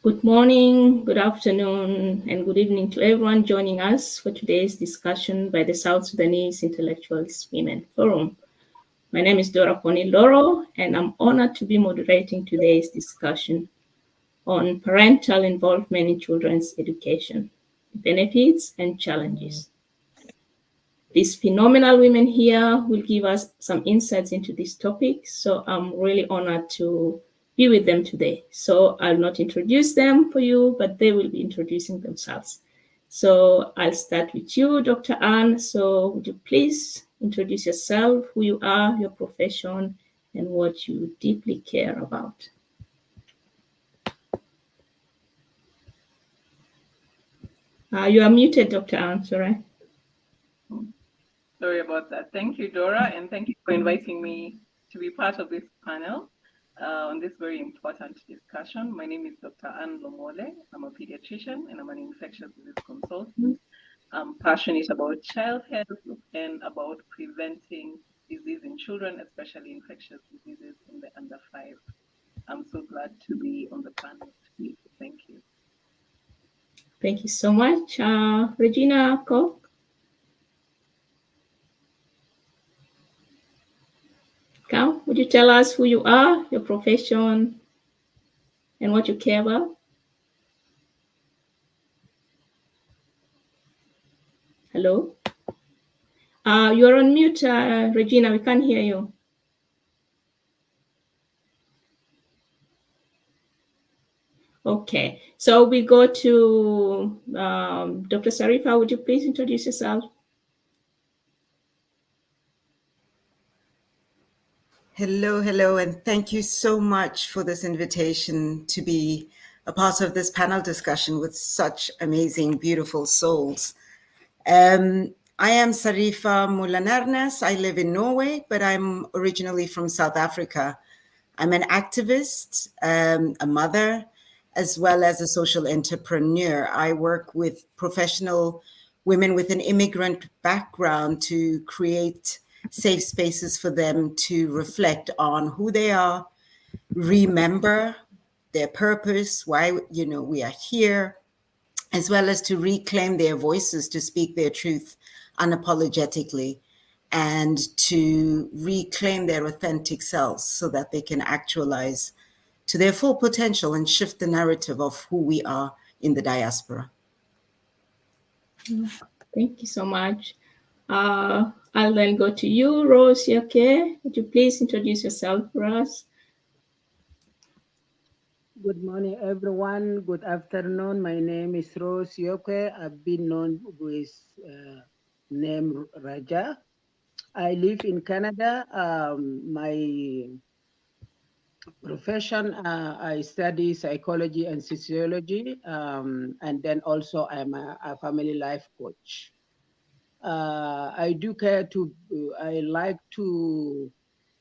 Good morning, good afternoon, and good evening to everyone joining us for today's discussion by the South Sudanese Intellectuals Women Forum. My name is Dora Poniloro, and I'm honored to be moderating today's discussion on parental involvement in children's education, benefits and challenges. These phenomenal women here will give us some insights into this topic, so I'm really honored to be with them today. So I'll not introduce them for you, but they will be introducing themselves. So I'll start with you, Dr. Anne. So would you please introduce yourself, who you are, your profession, and what you deeply care about? You are muted, Dr. Anne, sorry. Sorry about that. Thank you, Dora, and thank you for inviting me to be part of this panel on this very important discussion. My name is Dr. Anne Lomole. I'm a pediatrician and I'm an infectious disease consultant. I'm passionate about child health and about preventing disease in children, especially infectious diseases in the under 5. I'm so glad to be on the panel today. Thank you. Thank you so much. Regina Koch. Come, would you tell us who you are, your profession, and what you care about? Hello? You're on mute, Regina. We can't hear you. Okay, so we go to Dr. Sarifa. Would you please introduce yourself? Hello, and thank you so much for this invitation to be a part of this panel discussion with such amazing, beautiful souls. I am Sarifa Mulanarnes. I live in Norway, but I'm originally from South Africa. I'm an activist, a mother, as well as a social entrepreneur. I work with professional women with an immigrant background to create safe spaces for them to reflect on who they are, remember their purpose, why we are here, as well as to reclaim their voices, to speak their truth unapologetically, and to reclaim their authentic selves so that they can actualize to their full potential and shift the narrative of who we are in the diaspora. Thank you so much. I'll then go to you, Rosie. Okay, would you please introduce yourself for us? Good morning, everyone. Good afternoon. My name is Rosie. I've been known with name Raja. I live in Canada. My profession, I study psychology and sociology, and then also I'm a family life coach. I do care to, I like to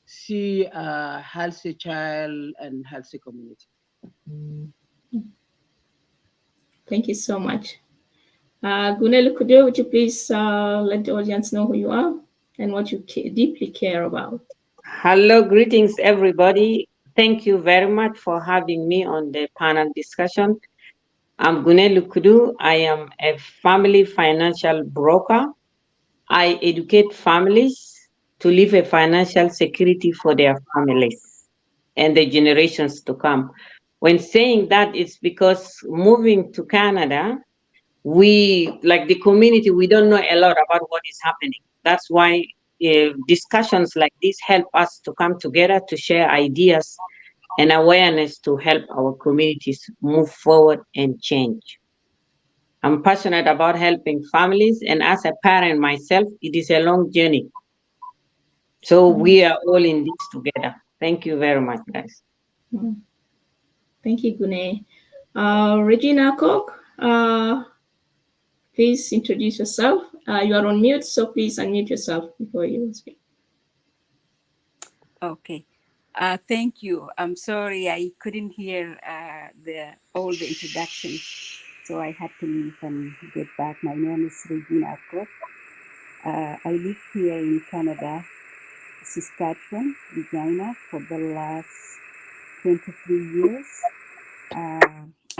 see a healthy child and healthy community. Thank you so much. Gunelu Kudo, would you please let the audience know who you are and what you deeply care about? Hello, greetings, everybody. Thank you very much for having me on the panel discussion. I'm Gunelu Kudu. I am a family financial broker. I educate families to leave a financial security for their families and the generations to come. When saying that, it's because moving to Canada, we, like the community, we don't know a lot about what is happening. That's why discussions like this help us to come together to share ideas and awareness to help our communities move forward and change. I'm passionate about helping families, and as a parent myself, it is a long journey. So we are all in this together. Thank you very much, guys. Thank you, Gune. Regina Koch, please introduce yourself. You are on mute, so please unmute yourself before you speak. Okay. Thank you. I'm sorry I couldn't hear all the introduction, so I had to leave and get back. My name is Regina Koch. I live here in Canada, Saskatchewan, Regina, for the last 23 years.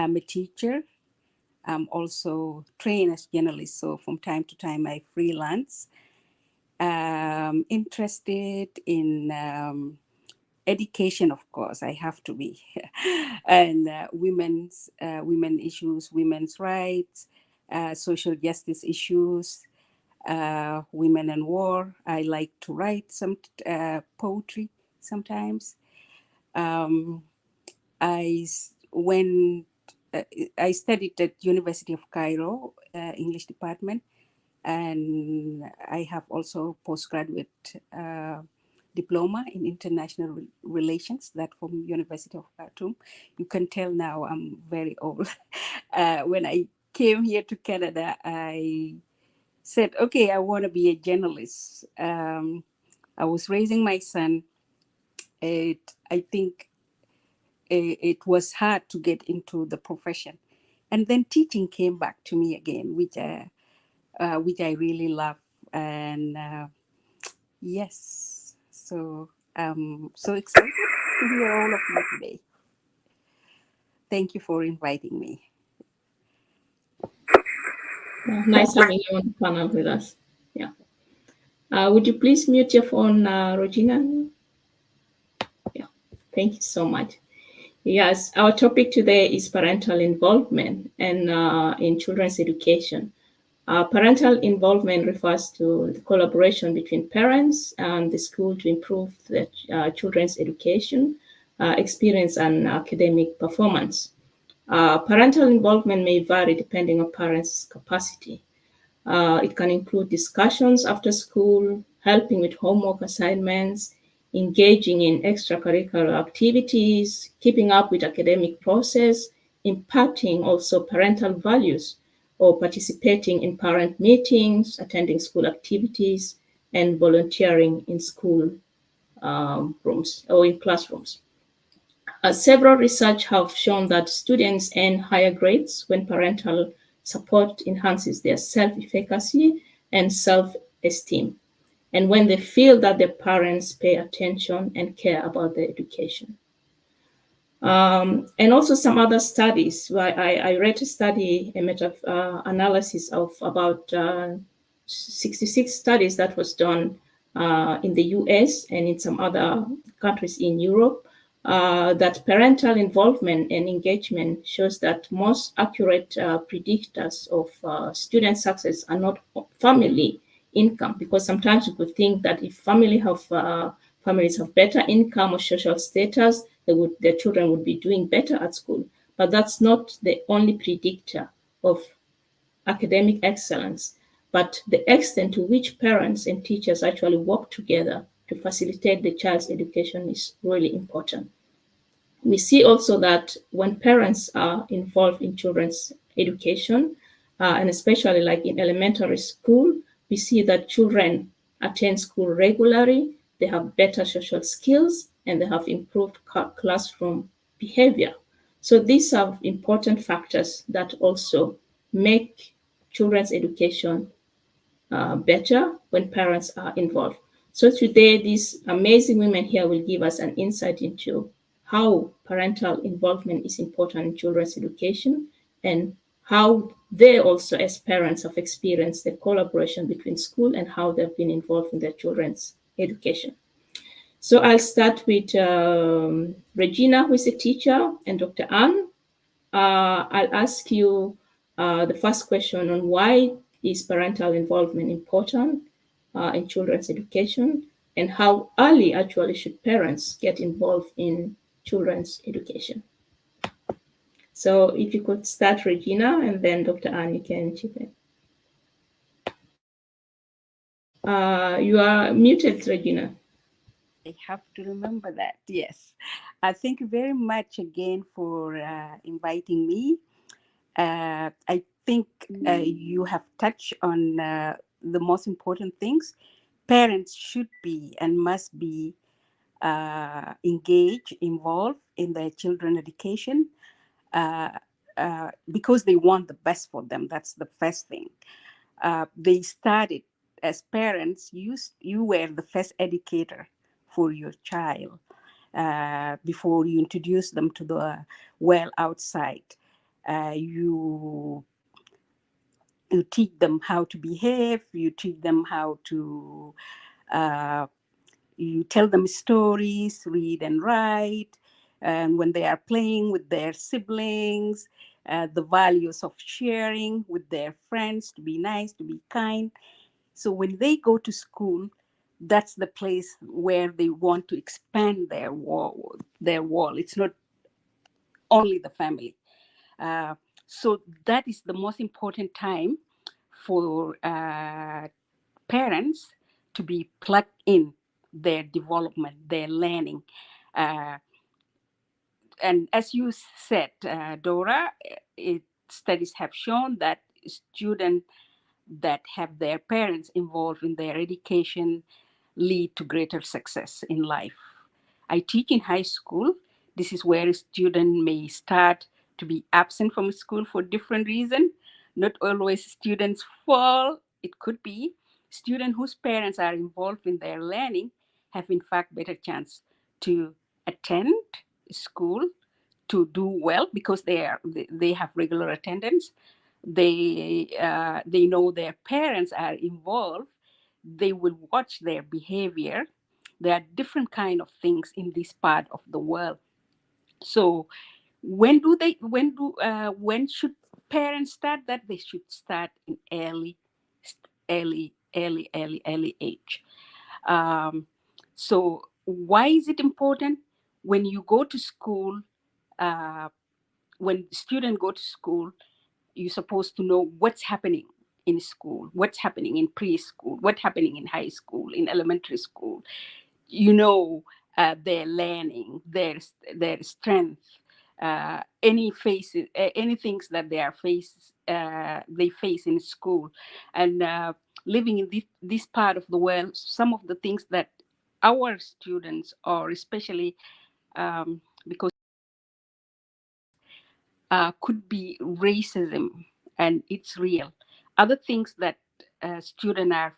I'm a teacher. I'm also trained as journalist, so from time to time I freelance. Interested in education, of course, I have to be, and women issues, women's rights, social justice issues, women and war. I like to write some poetry sometimes. When I studied at University of Cairo, English department, and I have also postgraduate diploma in international relations, that from University of Khartoum. You can tell now I'm very old. When I came here to Canada, I said, okay, I want to be a journalist. I was raising my son. I think it was hard to get into the profession. And then teaching came back to me again, which I really love. And yes, so I'm so excited to hear all of you today. Thank you for inviting me. Nice having you on the panel with us. Yeah. Would you please mute your phone, Regina? Yeah. Thank you so much. Yes, our topic today is parental involvement and in children's education. Parental involvement refers to the collaboration between parents and the school to improve the children's education, experience, and academic performance. Parental involvement may vary depending on parents' capacity. It can include discussions after school, helping with homework assignments, engaging in extracurricular activities, keeping up with academic process, imparting also parental values, or participating in parent meetings, attending school activities, and volunteering in school rooms or in classrooms. Several research have shown that students earn higher grades when parental support enhances their self-efficacy and self-esteem, and when they feel that their parents pay attention and care about their education. And also some other studies. I read a study, a meta-analysis of about 66 studies that was done in the US and in some other countries in Europe, that parental involvement and engagement shows that most accurate predictors of student success are not family income, because sometimes you could think that if families have better income or social status, their children would be doing better at school. But that's not the only predictor of academic excellence, but the extent to which parents and teachers actually work together to facilitate the child's education is really important. We see also that when parents are involved in children's education, and especially like in elementary school, we see that children attend school regularly, they have better social skills, and they have improved classroom behavior. So these are important factors that also make children's education better when parents are involved. So today, these amazing women here will give us an insight into how parental involvement is important in children's education and how they also, as parents, have experienced the collaboration between school and how they've been involved in their children's education. So I'll start with Regina, who is a teacher, and Dr. Ann. I'll ask you the first question on why is parental involvement important in children's education, and how early actually should parents get involved in children's education. So if you could start, Regina, and then Dr. Ann, you can chip in. You are muted, Regina. I have to remember that. Yes. Thank you very much again for inviting me. I think you have touched on the most important things. Parents should be and must be engaged, involved in their children's education because they want the best for them. That's the first thing. They started as parents. You were the first educator for your child before you introduce them to the world outside. You teach them how to behave. You teach them how to. You tell them stories, read and write, and when they are playing with their siblings, the values of sharing with their friends, to be nice, to be kind. So when they go to school, that's the place where they want to expand their wall. It's not only the family. So that is the most important time for parents to be plugged in their development, their learning. And as you said, Dora, studies have shown that students that have their parents involved in their education lead to greater success in life. I teach in high school. This is where a student may start to be absent from school for different reasons. Not always students fall. It could be students whose parents are involved in their learning have in fact better chance to attend school, to do well because they have regular attendance. They know their parents are involved. They will watch their behavior. There are different kind of things in this part of the world. So when should parents start that? They should start in early age. So why is it important? When you go to school, when students go to school, you're supposed to know what's happening in school, what's happening in preschool, what's happening in high school, in elementary school. You know, their learning, their strength, any things that they face in school, and living in this part of the world. Some of the things that our students, or especially because could be racism, and it's real. Other things that students are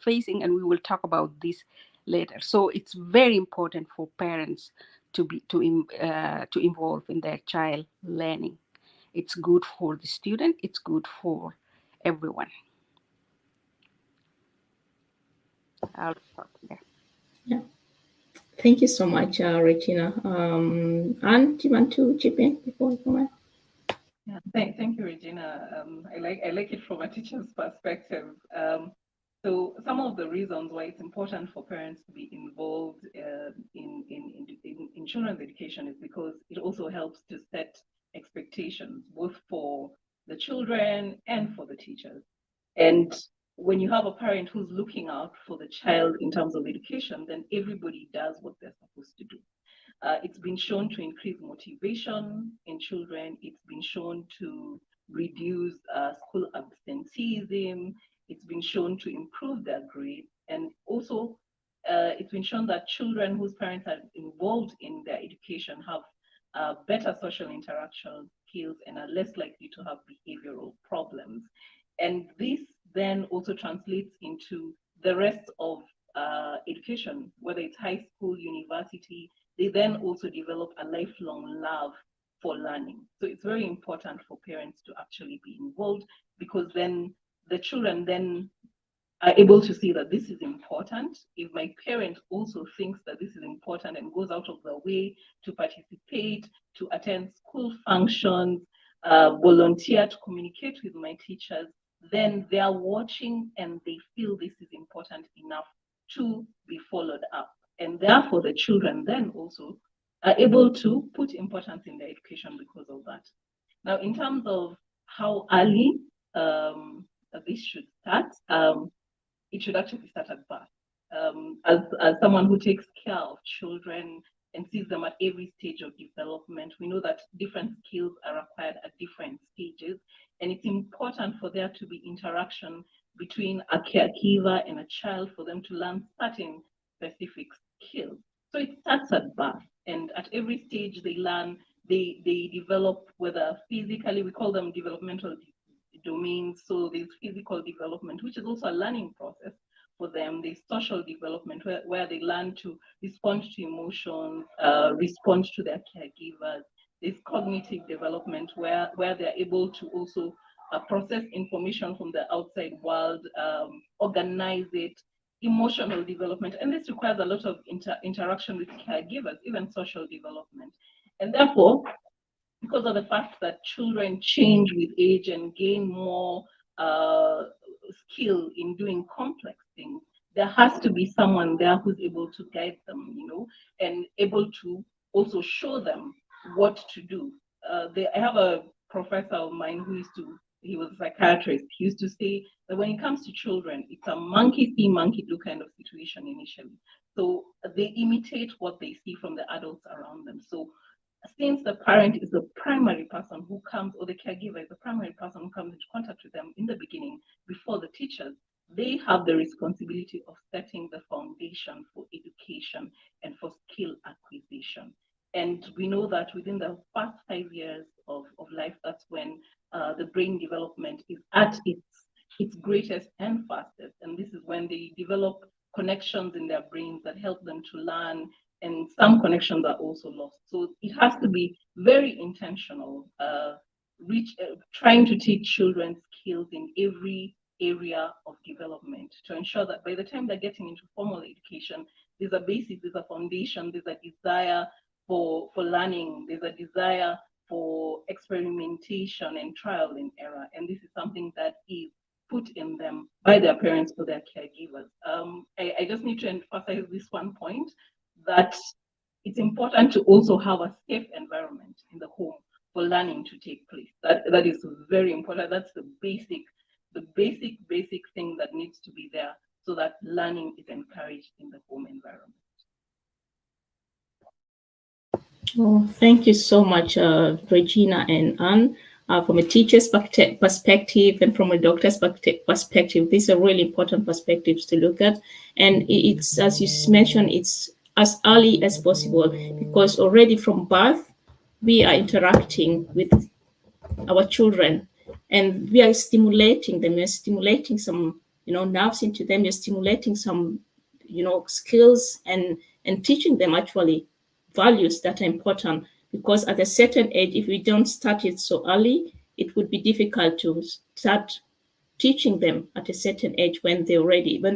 facing, and we will talk about this later. So it's very important for parents to involve in their child learning. It's good for the student. It's good for everyone. I'll stop there. Yeah. Thank you so much, Regina. Anne, do you want to chip in before we go on? Yeah, thank you, Regina. I like it from a teacher's perspective. So some of the reasons why it's important for parents to be involved in children's education is because it also helps to set expectations, both for the children and for the teachers. And when you have a parent who's looking out for the child in terms of education, then everybody does what they're supposed to do. It's been shown to increase motivation in children. It's been shown to reduce school absenteeism. It's been shown to improve their grades. And also, it's been shown that children whose parents are involved in their education have better social interaction skills and are less likely to have behavioral problems. And this then also translates into the rest of education, whether it's high school, university. They then also develop a lifelong love for learning. So it's very important for parents to actually be involved, because then the children then are able to see that this is important. If my parent also thinks that this is important and goes out of their way to participate, to attend school functions, volunteer, to communicate with my teachers, then they are watching and they feel this is important enough to be followed up. And therefore, the children then also are able to put importance in their education because of that. Now, in terms of how early this should start, it should actually start at birth. As someone who takes care of children and sees them at every stage of development, we know that different skills are acquired at different stages, and it's important for there to be interaction between a caregiver and a child for them to learn certain specific skills. So it starts at birth, and at every stage they learn, they develop, whether physically, we call them developmental domains. So there's physical development, which is also a learning process for them. There's social development, where they learn to respond to emotions, respond to their caregivers. There's cognitive development where they're able to also process information from the outside world, organize it, emotional development. And this requires a lot of interaction with caregivers, even social development. And therefore, because of the fact that children change with age and gain more skill in doing complex things, there has to be someone there who's able to guide them, and able to also show them what to do. I have a professor of mine he was a psychiatrist. He used to say that when it comes to children, it's a monkey see, monkey do kind of situation initially. So they imitate what they see from the adults around them. So since the parent is the primary person who comes, or the caregiver is the primary person who comes into contact with them in the beginning, before the teachers, they have the responsibility of setting the foundation for education and for skill acquisition. And we know that within the first 5 years of life, that's when the brain development is at its greatest and fastest. And this is when they develop connections in their brains that help them to learn, and some connections are also lost. So it has to be very intentional, trying to teach children skills in every area of development to ensure that by the time they're getting into formal education, there's a basis, there's a foundation, there's a desire for learning, there's a desire for experimentation and trial and error. And this is something that is put in them by their parents or their caregivers. I just need to emphasize this one point, that it's important to also have a safe environment in the home for learning to take place. That is very important. That's the basic thing that needs to be there so that learning is encouraged in the home environment. Oh, thank you so much, Regina and Anne. From a teacher's perspective and from a doctor's perspective, these are really important perspectives to look at. And it's, as you mentioned, it's as early as possible, because already from birth, we are interacting with our children and we are stimulating them. We're stimulating some, nerves into them. We're stimulating some, skills and teaching them actually values that are important, because at a certain age, if we don't start it so early, it would be difficult to start teaching them at a certain age when they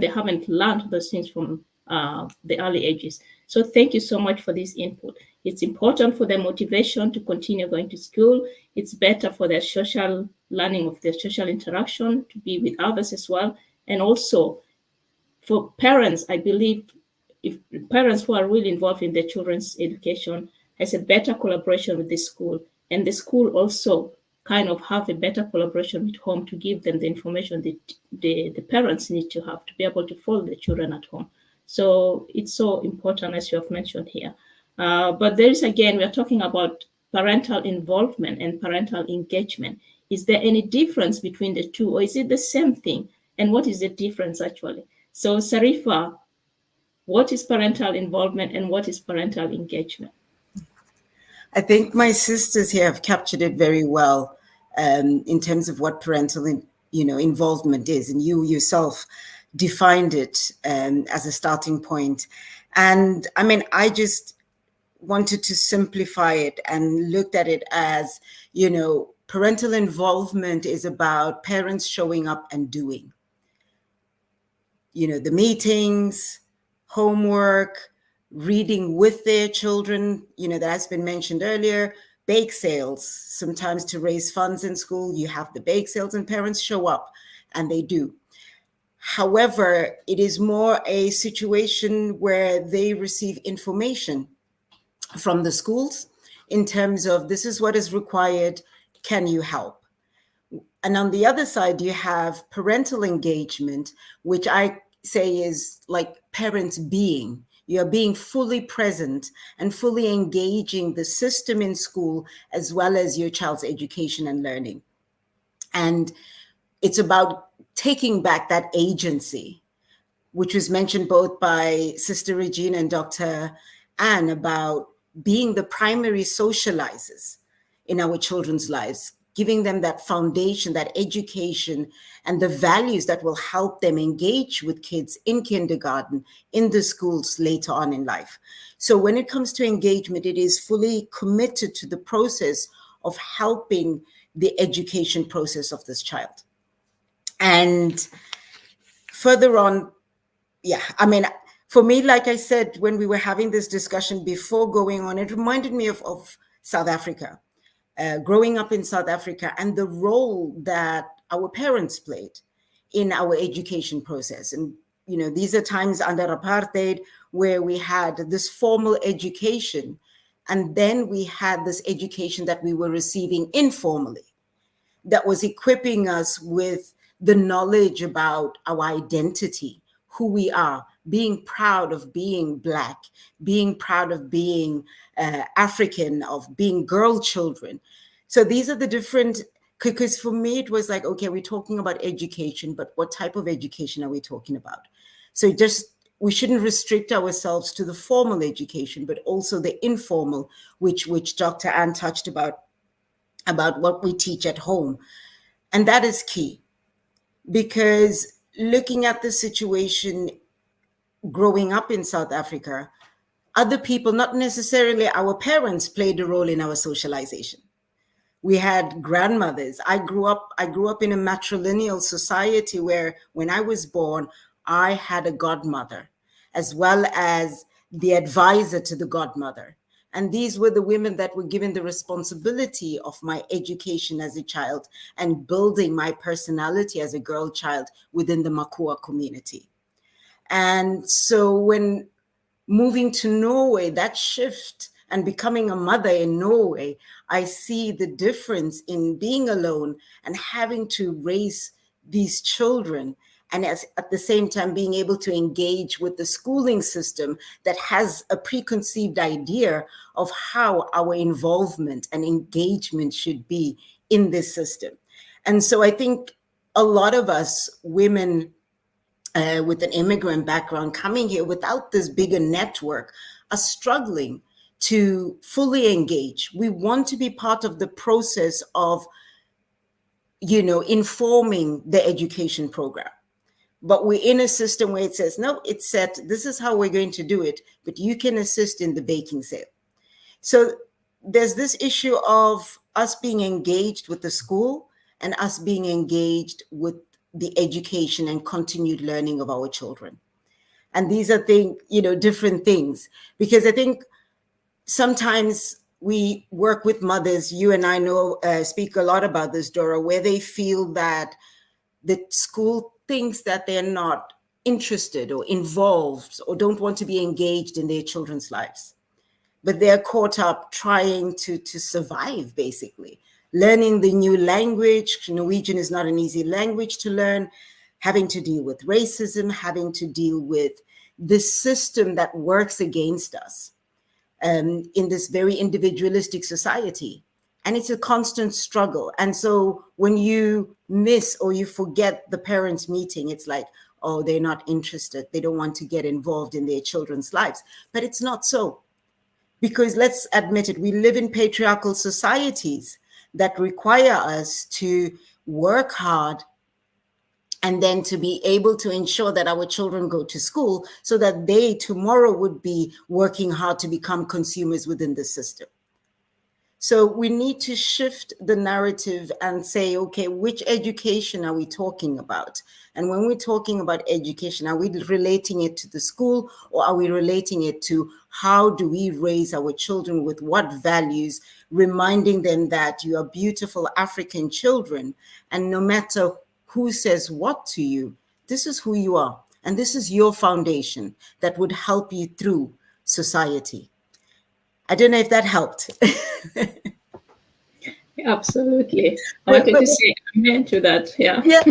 haven't learned those things from the early ages. So thank you so much for this input. It's important for their motivation to continue going to school. It's better for their social learning, of their social interaction, to be with others as well. And also for parents, I believe if parents who are really involved in their children's education has a better collaboration with the school, and the school also kind of have a better collaboration with home to give them the information that the parents need to have to be able to follow the children at home. So it's so important, as you have mentioned here. But there is, again, we are talking about parental involvement and parental engagement. Is there any difference between the two, or is it the same thing? And what is the difference actually? So Sarifa, what is parental involvement and what is parental engagement? I think my sisters here have captured it very well in terms of what parental involvement is, and you yourself defined it as a starting point. And I mean, I just wanted to simplify it and looked at it as, parental involvement is about parents showing up and doing, the meetings, homework, reading with their children, that has been mentioned earlier, bake sales, sometimes to raise funds in school, you have the bake sales and parents show up and they do. However, it is more a situation where they receive information from the schools in terms of this is what is required, can you help? And on the other side, you have parental engagement, which I say is like parents being. You're being fully present and fully engaging the system in school, as well as your child's education and learning. And it's about taking back that agency, which was mentioned both by Sister Regina and Dr. Anne, about being the primary socializers in our children's lives, giving them that foundation, that education, and the values that will help them engage with kids in kindergarten, in the schools later on in life. So when it comes to engagement, it is fully committed to the process of helping the education process of this child. And further on, yeah, I mean, for me, like I said, when we were having this discussion before going on, it reminded me of South Africa, growing up in South Africa, and the role that our parents played in our education process. And, you know, these are times under apartheid where we had this formal education, and then we had this education that we were receiving informally, that was equipping us with the knowledge about our identity, who we are, being proud of being Black, being proud of being African, of being girl children. So these are the different, because for me, it was like, okay, we're talking about education, but what type of education are we talking about? So we shouldn't restrict ourselves to the formal education, but also the informal, which Dr. Ann touched about what we teach at home. And that is key, because looking at the situation growing up in South Africa, other people, not necessarily our parents, played a role in our socialization. We had grandmothers. I grew up in a matrilineal society where when I was born, I had a godmother, as well as the advisor to the godmother. And these were the women that were given the responsibility of my education as a child and building my personality as a girl child within the Makua community. And so when moving to Norway, that shift and becoming a mother in Norway, I see the difference in being alone and having to raise these children, and at the same time being able to engage with the schooling system that has a preconceived idea of how our involvement and engagement should be in this system. And so I think a lot of us women with an immigrant background coming here without this bigger network are struggling to fully engage. We want to be part of the process of, you know, informing the education program. But we're in a system where it says, no, it's set, this is how we're going to do it, but you can assist in the baking sale. So there's this issue of us being engaged with the school and us being engaged with the education and continued learning of our children. And these are different things, because I think sometimes we work with mothers, you and I know, speak a lot about this, Dora, where they feel that the school thinks that they're not interested or involved or don't want to be engaged in their children's lives. But they're caught up trying to survive, basically. Learning the new language. Norwegian is not an easy language to learn. Having to deal with racism, having to deal with this system that works against us in this very individualistic society. And it's a constant struggle. And so when you miss or you forget the parents' meeting, it's like, oh, they're not interested. They don't want to get involved in their children's lives. But it's not so. Because let's admit it, we live in patriarchal societies that require us to work hard and then to be able to ensure that our children go to school so that they tomorrow would be working hard to become consumers within the system. So we need to shift the narrative and say, okay, which education are we talking about? And when we're talking about education, are we relating it to the school, or are we relating it to how do we raise our children with what values, reminding them that you are beautiful African children, and no matter who says what to you, this is who you are. And this is your foundation that would help you through society. I don't know if that helped. Absolutely. I wanted to say amen to that. Yeah. Yeah.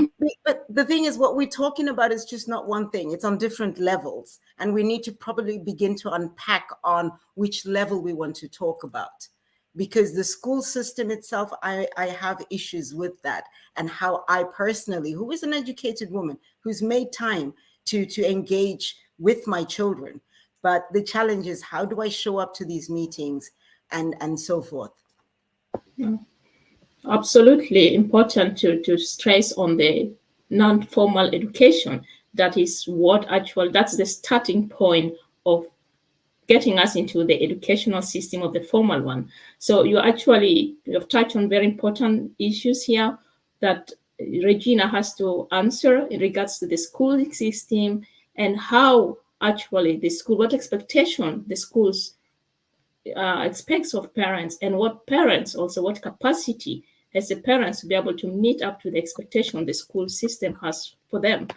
But the thing is, what we're talking about is just not one thing. It's on different levels. And we need to probably begin to unpack on which level we want to talk about. Because the school system itself, I have issues with that. And how I personally, who is an educated woman, who's made time to engage with my children. But the challenge is, how do I show up to these meetings and so forth? Absolutely important to stress on the non-formal education. That is what actually, that's the starting point of getting us into the educational system of the formal one. So you have touched on very important issues here that Regina has to answer in regards to the schooling system and how actually the school, what expectation the schools expects of parents, and what parents also, what capacity as the parents to be able to meet up to the expectation the school system has for them.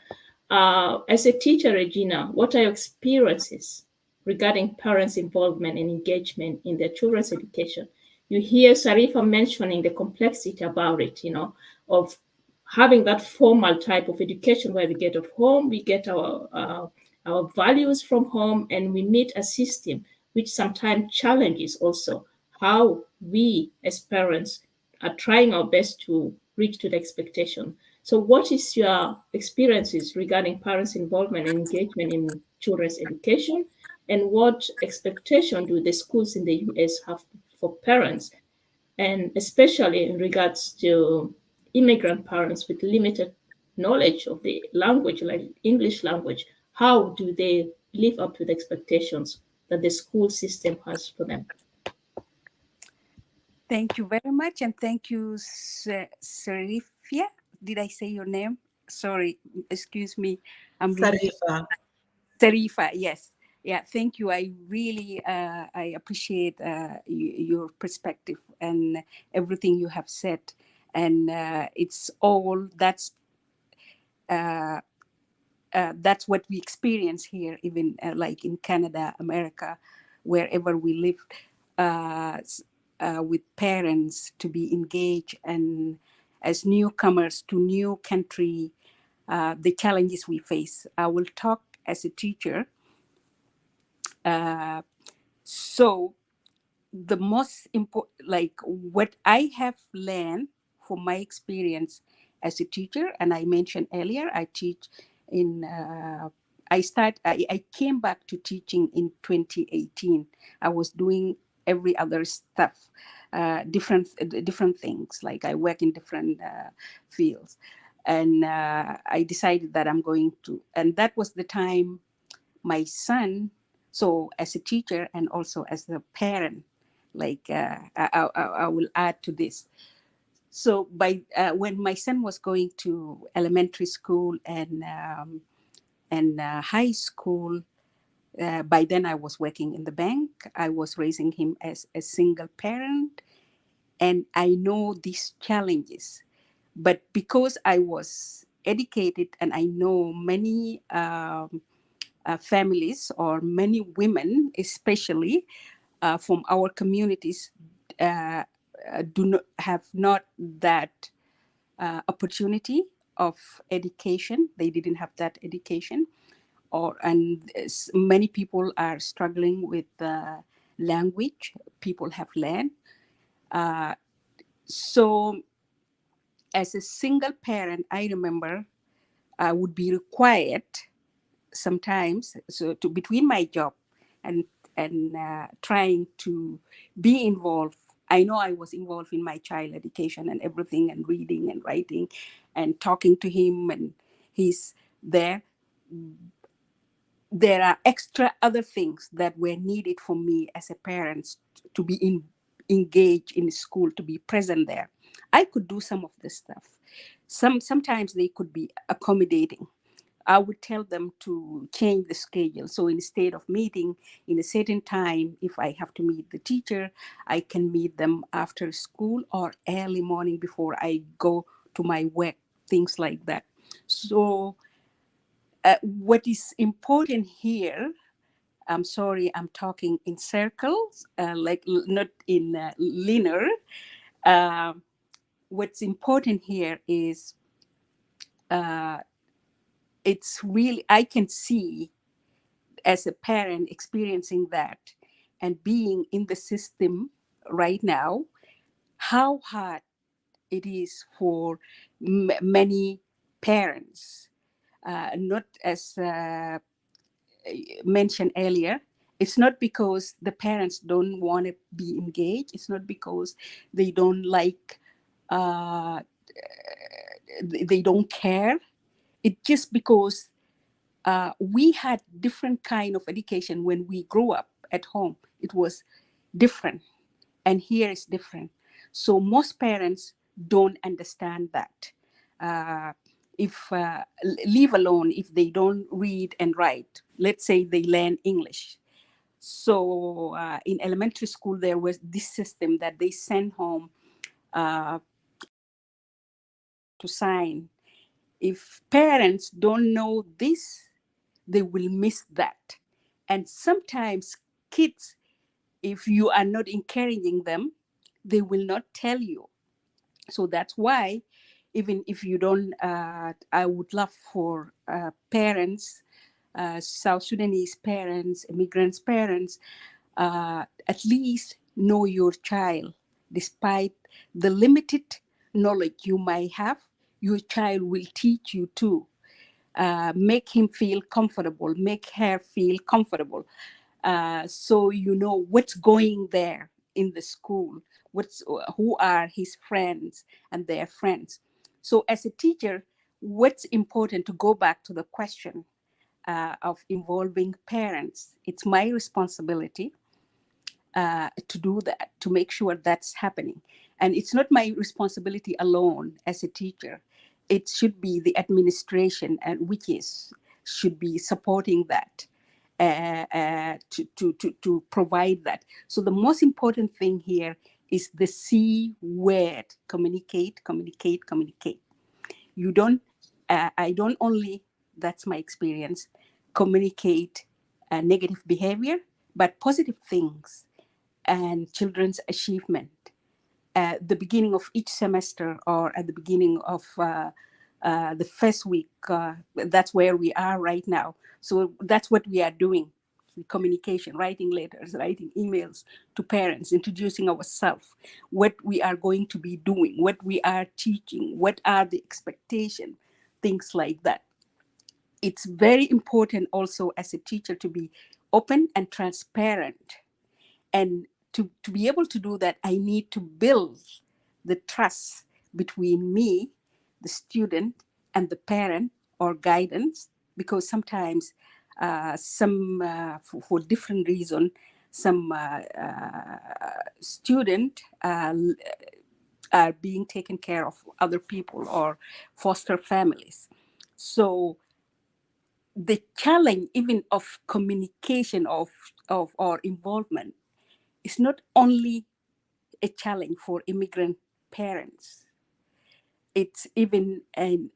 As a teacher, Regina, what are your experiences regarding parents' involvement and engagement in their children's education? You hear Sarifa mentioning the complexity about it, of having that formal type of education where we get of home, we get our values from home, and we meet a system which sometimes challenges also how we as parents are trying our best to reach to the expectation. So what is your experiences regarding parents' involvement and engagement in children's education? And what expectation do the schools in the US have for parents, and especially in regards to immigrant parents with limited knowledge of the language, like English language? How do they live up to the expectations that the school system has for them? Thank you very much, and thank you, Serifia. Did I say your name? Sorry, excuse me. I'm really Sarifa. Serifa, yes. Yeah, thank you. I really I appreciate your perspective and everything you have said. And it's all that's what we experience here, even like in Canada, America, wherever we live, with parents to be engaged and as newcomers to new country, the challenges we face. I will talk as a teacher. So the most important, like what I have learned from my experience as a teacher, and I mentioned earlier, I teach in, I came back to teaching in 2018. I was doing every other stuff, different things, like I work in different fields. And I decided that I'm going to, and that was the time my son, so as a teacher and also as a parent, like I will add to this. So by when my son was going to elementary school and high school, by then I was working in the bank. I was raising him as a single parent, and I know these challenges. But because I was educated and I know many families or many women, especially from our communities, do not have not that opportunity of education. They didn't have that education, and many people are struggling with language. People have learned. So, as a single parent, I remember I would be required sometimes, so to between my job and trying to be involved. I know I was involved in my child education and everything, and reading and writing and talking to him, and he's there. There are extra other things that were needed for me as a parent to be engaged in school, to be present there. I could do some of this stuff. Sometimes they could be accommodating. I would tell them to change the schedule. So instead of meeting in a certain time, if I have to meet the teacher, I can meet them after school or early morning before I go to my work, things like that. So what is important here, I'm sorry, I'm talking in circles, like not in linear. What's important here is it's really, I can see as a parent experiencing that and being in the system right now, how hard it is for many parents. Not as mentioned earlier, it's not because the parents don't want to be engaged. It's not because they don't like they don't care. It's just because we had different kind of education when we grew up at home. It was different, and here is different. So most parents don't understand that. If leave alone if they don't read and write, let's say they learn English. So in elementary school, there was this system that they send home to sign. If parents don't know this, they will miss that. And sometimes kids, if you are not encouraging them, they will not tell you. So that's why, even if you don't, I would love for parents, South Sudanese parents, immigrants parents, at least know your child. Despite the limited knowledge you might have, your child will teach you too. Make him feel comfortable, make her feel comfortable. So you know what's going there in the school, who are his friends and their friends. So as a teacher, what's important, to go back to the question of involving parents, it's my responsibility to do that, to make sure that's happening. And it's not my responsibility alone as a teacher. It should be the administration, and should be supporting that, to provide that. So the most important thing here is the C word: communicate, communicate, communicate. You don't, I don't only, that's my experience, communicate negative behavior, but positive things and children's achievement at the beginning of each semester, or at the beginning of the first week. That's where we are right now. So that's what we are doing: communication, writing letters, writing emails to parents, introducing ourselves, what we are going to be doing, what we are teaching, what are the expectations, things like that. It's very important also as a teacher to be open and transparent. And to be able to do that, I need to build the trust between me, the student, and the parent or guidance, because sometimes for different reason, some student are being taken care of other people or foster families. So the challenge even of communication of or involvement is not only a challenge for immigrant parents. It's even in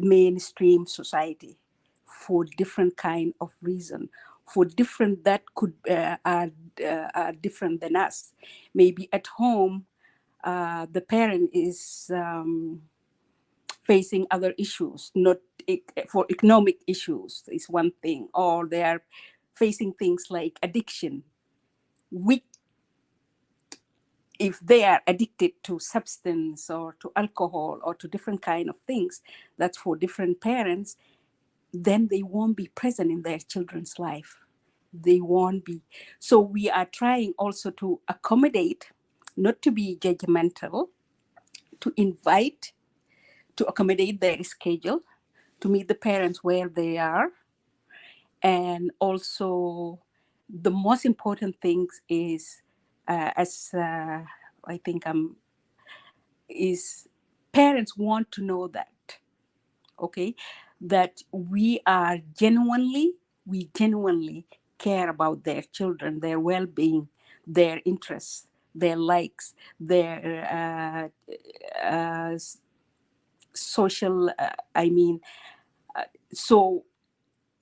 mainstream society for different kind of reason, for different that could are different than us. Maybe at home, the parent is facing other issues, not for economic issues is one thing, or they are facing things like addiction, which if they are addicted to substance or to alcohol or to different kind of things, that's for different parents, then they won't be present in their children's life. They won't be. So we are trying also to accommodate, not to be judgmental, to invite, to accommodate their schedule, to meet the parents where they are. And also the most important things is, I think is parents want to know that, okay, that we genuinely care about their children, their well-being, their interests, their likes, their social, so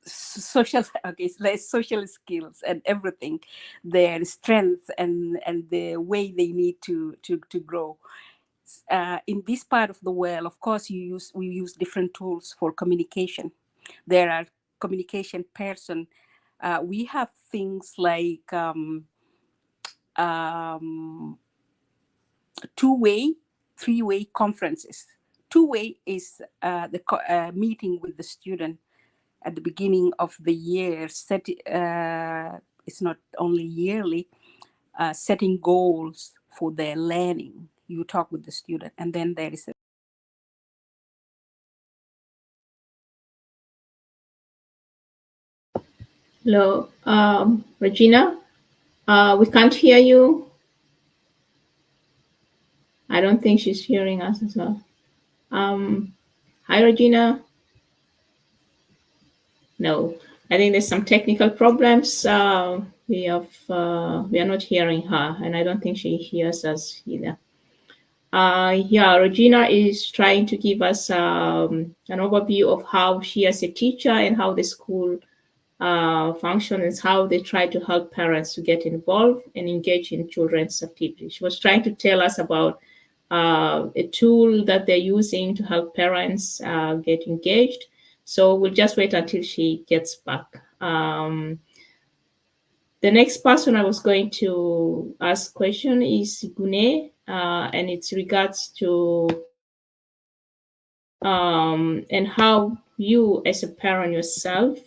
social, okay, like social skills and everything, their strengths and the way they need to grow. In this part of the world, of course, we use different tools for communication. There are communication person. We have things like two-way, three-way conferences. Two-way is the meeting with the student at the beginning of the year. It's not only yearly, setting goals for their learning. you talk with the student, and then there is a Hello, Regina. We can't hear you. I don't think she's hearing us as well. Hi, Regina. No, I think there's some technical problems. We are not hearing her, and I don't think she hears us either. Yeah, Regina is trying to give us an overview of how she, as a teacher, and how the school functions, how they try to help parents to get involved and engage in children's activities. She was trying to tell us about a tool that they're using to help parents get engaged. So we'll just wait until she gets back. The next person I was going to ask question is Gune, and it's regards to and how you as a parent yourself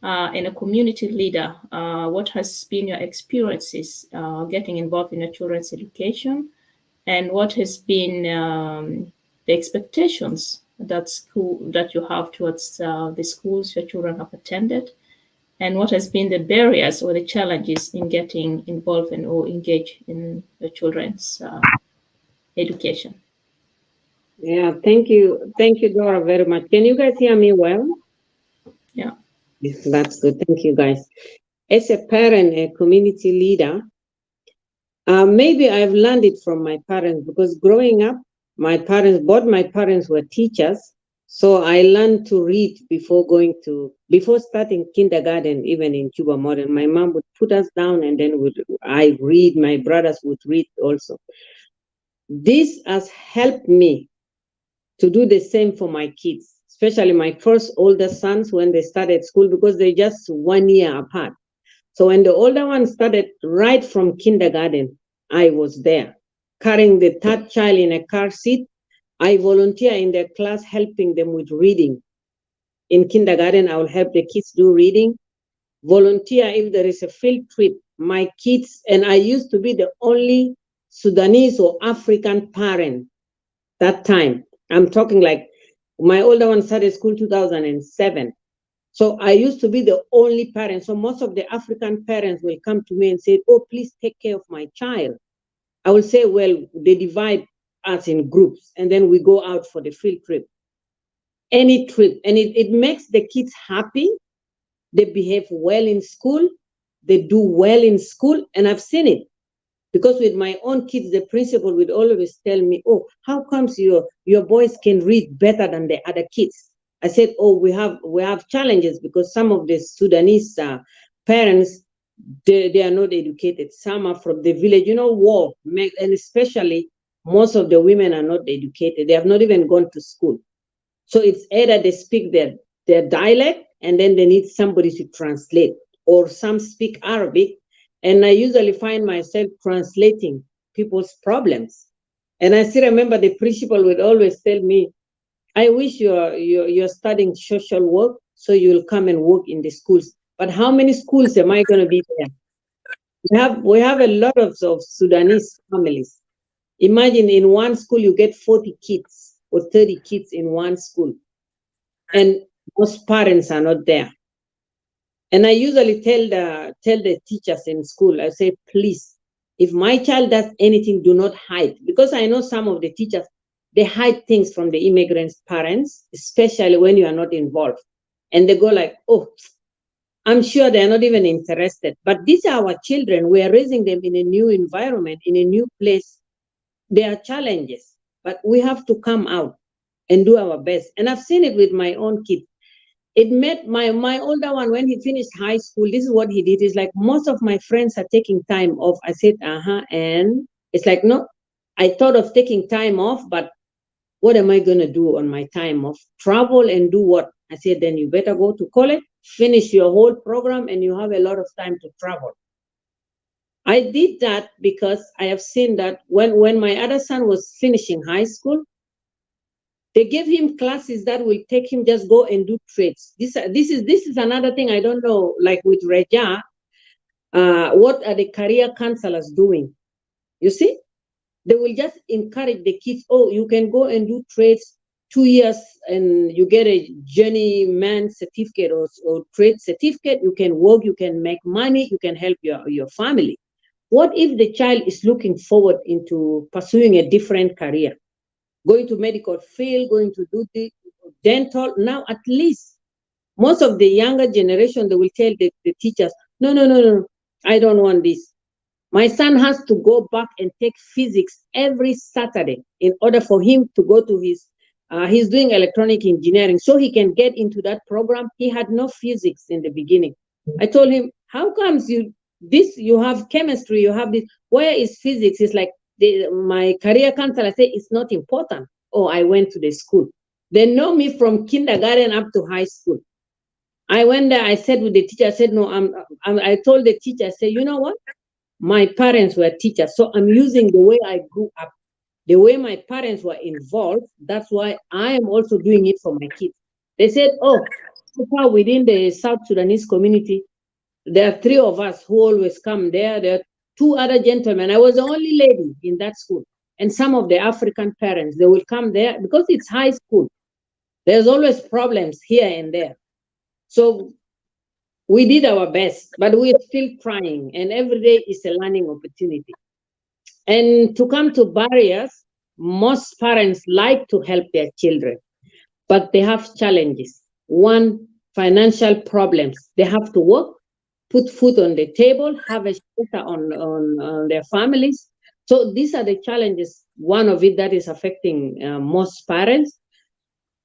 and a community leader, what has been your experiences getting involved in your children's education, and what has been the expectations that you have towards the schools your children have attended, and what has been the barriers or the challenges in getting involved and or engaged in your children's education. Yeah, thank you, Dora, very much. Can you guys hear me well? Yeah. Yes, that's good. Thank you, guys. As a parent, a community leader, maybe I've learned it from my parents, because growing up, both my parents were teachers. So I learned to read before starting kindergarten, even in Cuba Modern. My mom would put us down, and then I read, my brothers would read also. This has helped me to do the same for my kids, especially my first older sons when they started school, because they're just 1 year apart. So when the older one started right from kindergarten, I was there, carrying the third child in a car seat. I volunteer in their class, helping them with reading. In kindergarten, I will help the kids do reading. Volunteer if there is a field trip. My kids, and I used to be the only Sudanese or African parent that time. I'm talking like my older one started school 2007. So I used to be the only parent. So most of the African parents will come to me and say, oh, please take care of my child. I will say, well, they divide us in groups, and then we go out for the field trip. Any trip. And it makes the kids happy. They behave well in school. They do well in school. And I've seen it. Because with my own kids, the principal would always tell me, oh, how comes your boys can read better than the other kids? I said, oh, we have challenges, because some of the Sudanese parents, they are not educated. Some are from the village, war, and especially most of the women are not educated. They have not even gone to school. So it's either they speak their dialect, and then they need somebody to translate, or some speak Arabic. And I usually find myself translating people's problems. And I still remember the principal would always tell me, I wish you're studying social work so you'll come and work in the schools. But how many schools am I going to be there? We have a lot of Sudanese families. Imagine in one school you get 40 kids or 30 kids in one school, and most parents are not there. And I usually tell the teachers in school, I say, please, if my child does anything, do not hide. Because I know some of the teachers, they hide things from the immigrants' parents, especially when you are not involved. And they go like, oh, I'm sure they're not even interested. But these are our children. We are raising them in a new environment, in a new place. There are challenges, but we have to come out and do our best. And I've seen it with my own kids. It made my older one, when he finished high school, this is what he did. It's like, most of my friends are taking time off. I said, and it's like, no, I thought of taking time off, but what am I going to do on my time off? Travel and do what? I said, then you better go to college, finish your whole program, and you have a lot of time to travel. I did that because I have seen that when my other son was finishing high school, they gave him classes that will take him just go and do trades. This is another thing I don't know, like with Reja, what are the career counselors doing? You see? They will just encourage the kids, oh, you can go and do trades 2 years and you get a journeyman certificate or trade certificate. You can work, you can make money, you can help your family. What if the child is looking forward into pursuing a different career, going to medical field, going to do the dental? Now, at least most of the younger generation, they will tell the teachers, no, I don't want this. My son has to go back and take physics every Saturday in order for him to go to he's doing electronic engineering, so he can get into that program. He had no physics in the beginning. I told him, how comes you have chemistry, you have this, where is physics? It's like, my career counselor said it's not important. Oh, I went to the school. They know me from kindergarten up to high school. I went there, I said with the teacher, I said, no, I told the teacher, I said, you know what? My parents were teachers, so I'm using the way I grew up, the way my parents were involved. That's why I am also doing it for my kids. They said, oh, so far within the South Sudanese community, there are 3 of us who always come there. There are 2 other gentlemen. I was the only lady in that school. And some of the African parents, they will come there because it's high school. There's always problems here and there. So we did our best, but we're still trying, and every day is a learning opportunity. And to come to barriers, most parents like to help their children, but they have challenges. One, financial problems. They have to work, put food on the table, have a shelter on their families. So these are the challenges, one of it that is affecting most parents.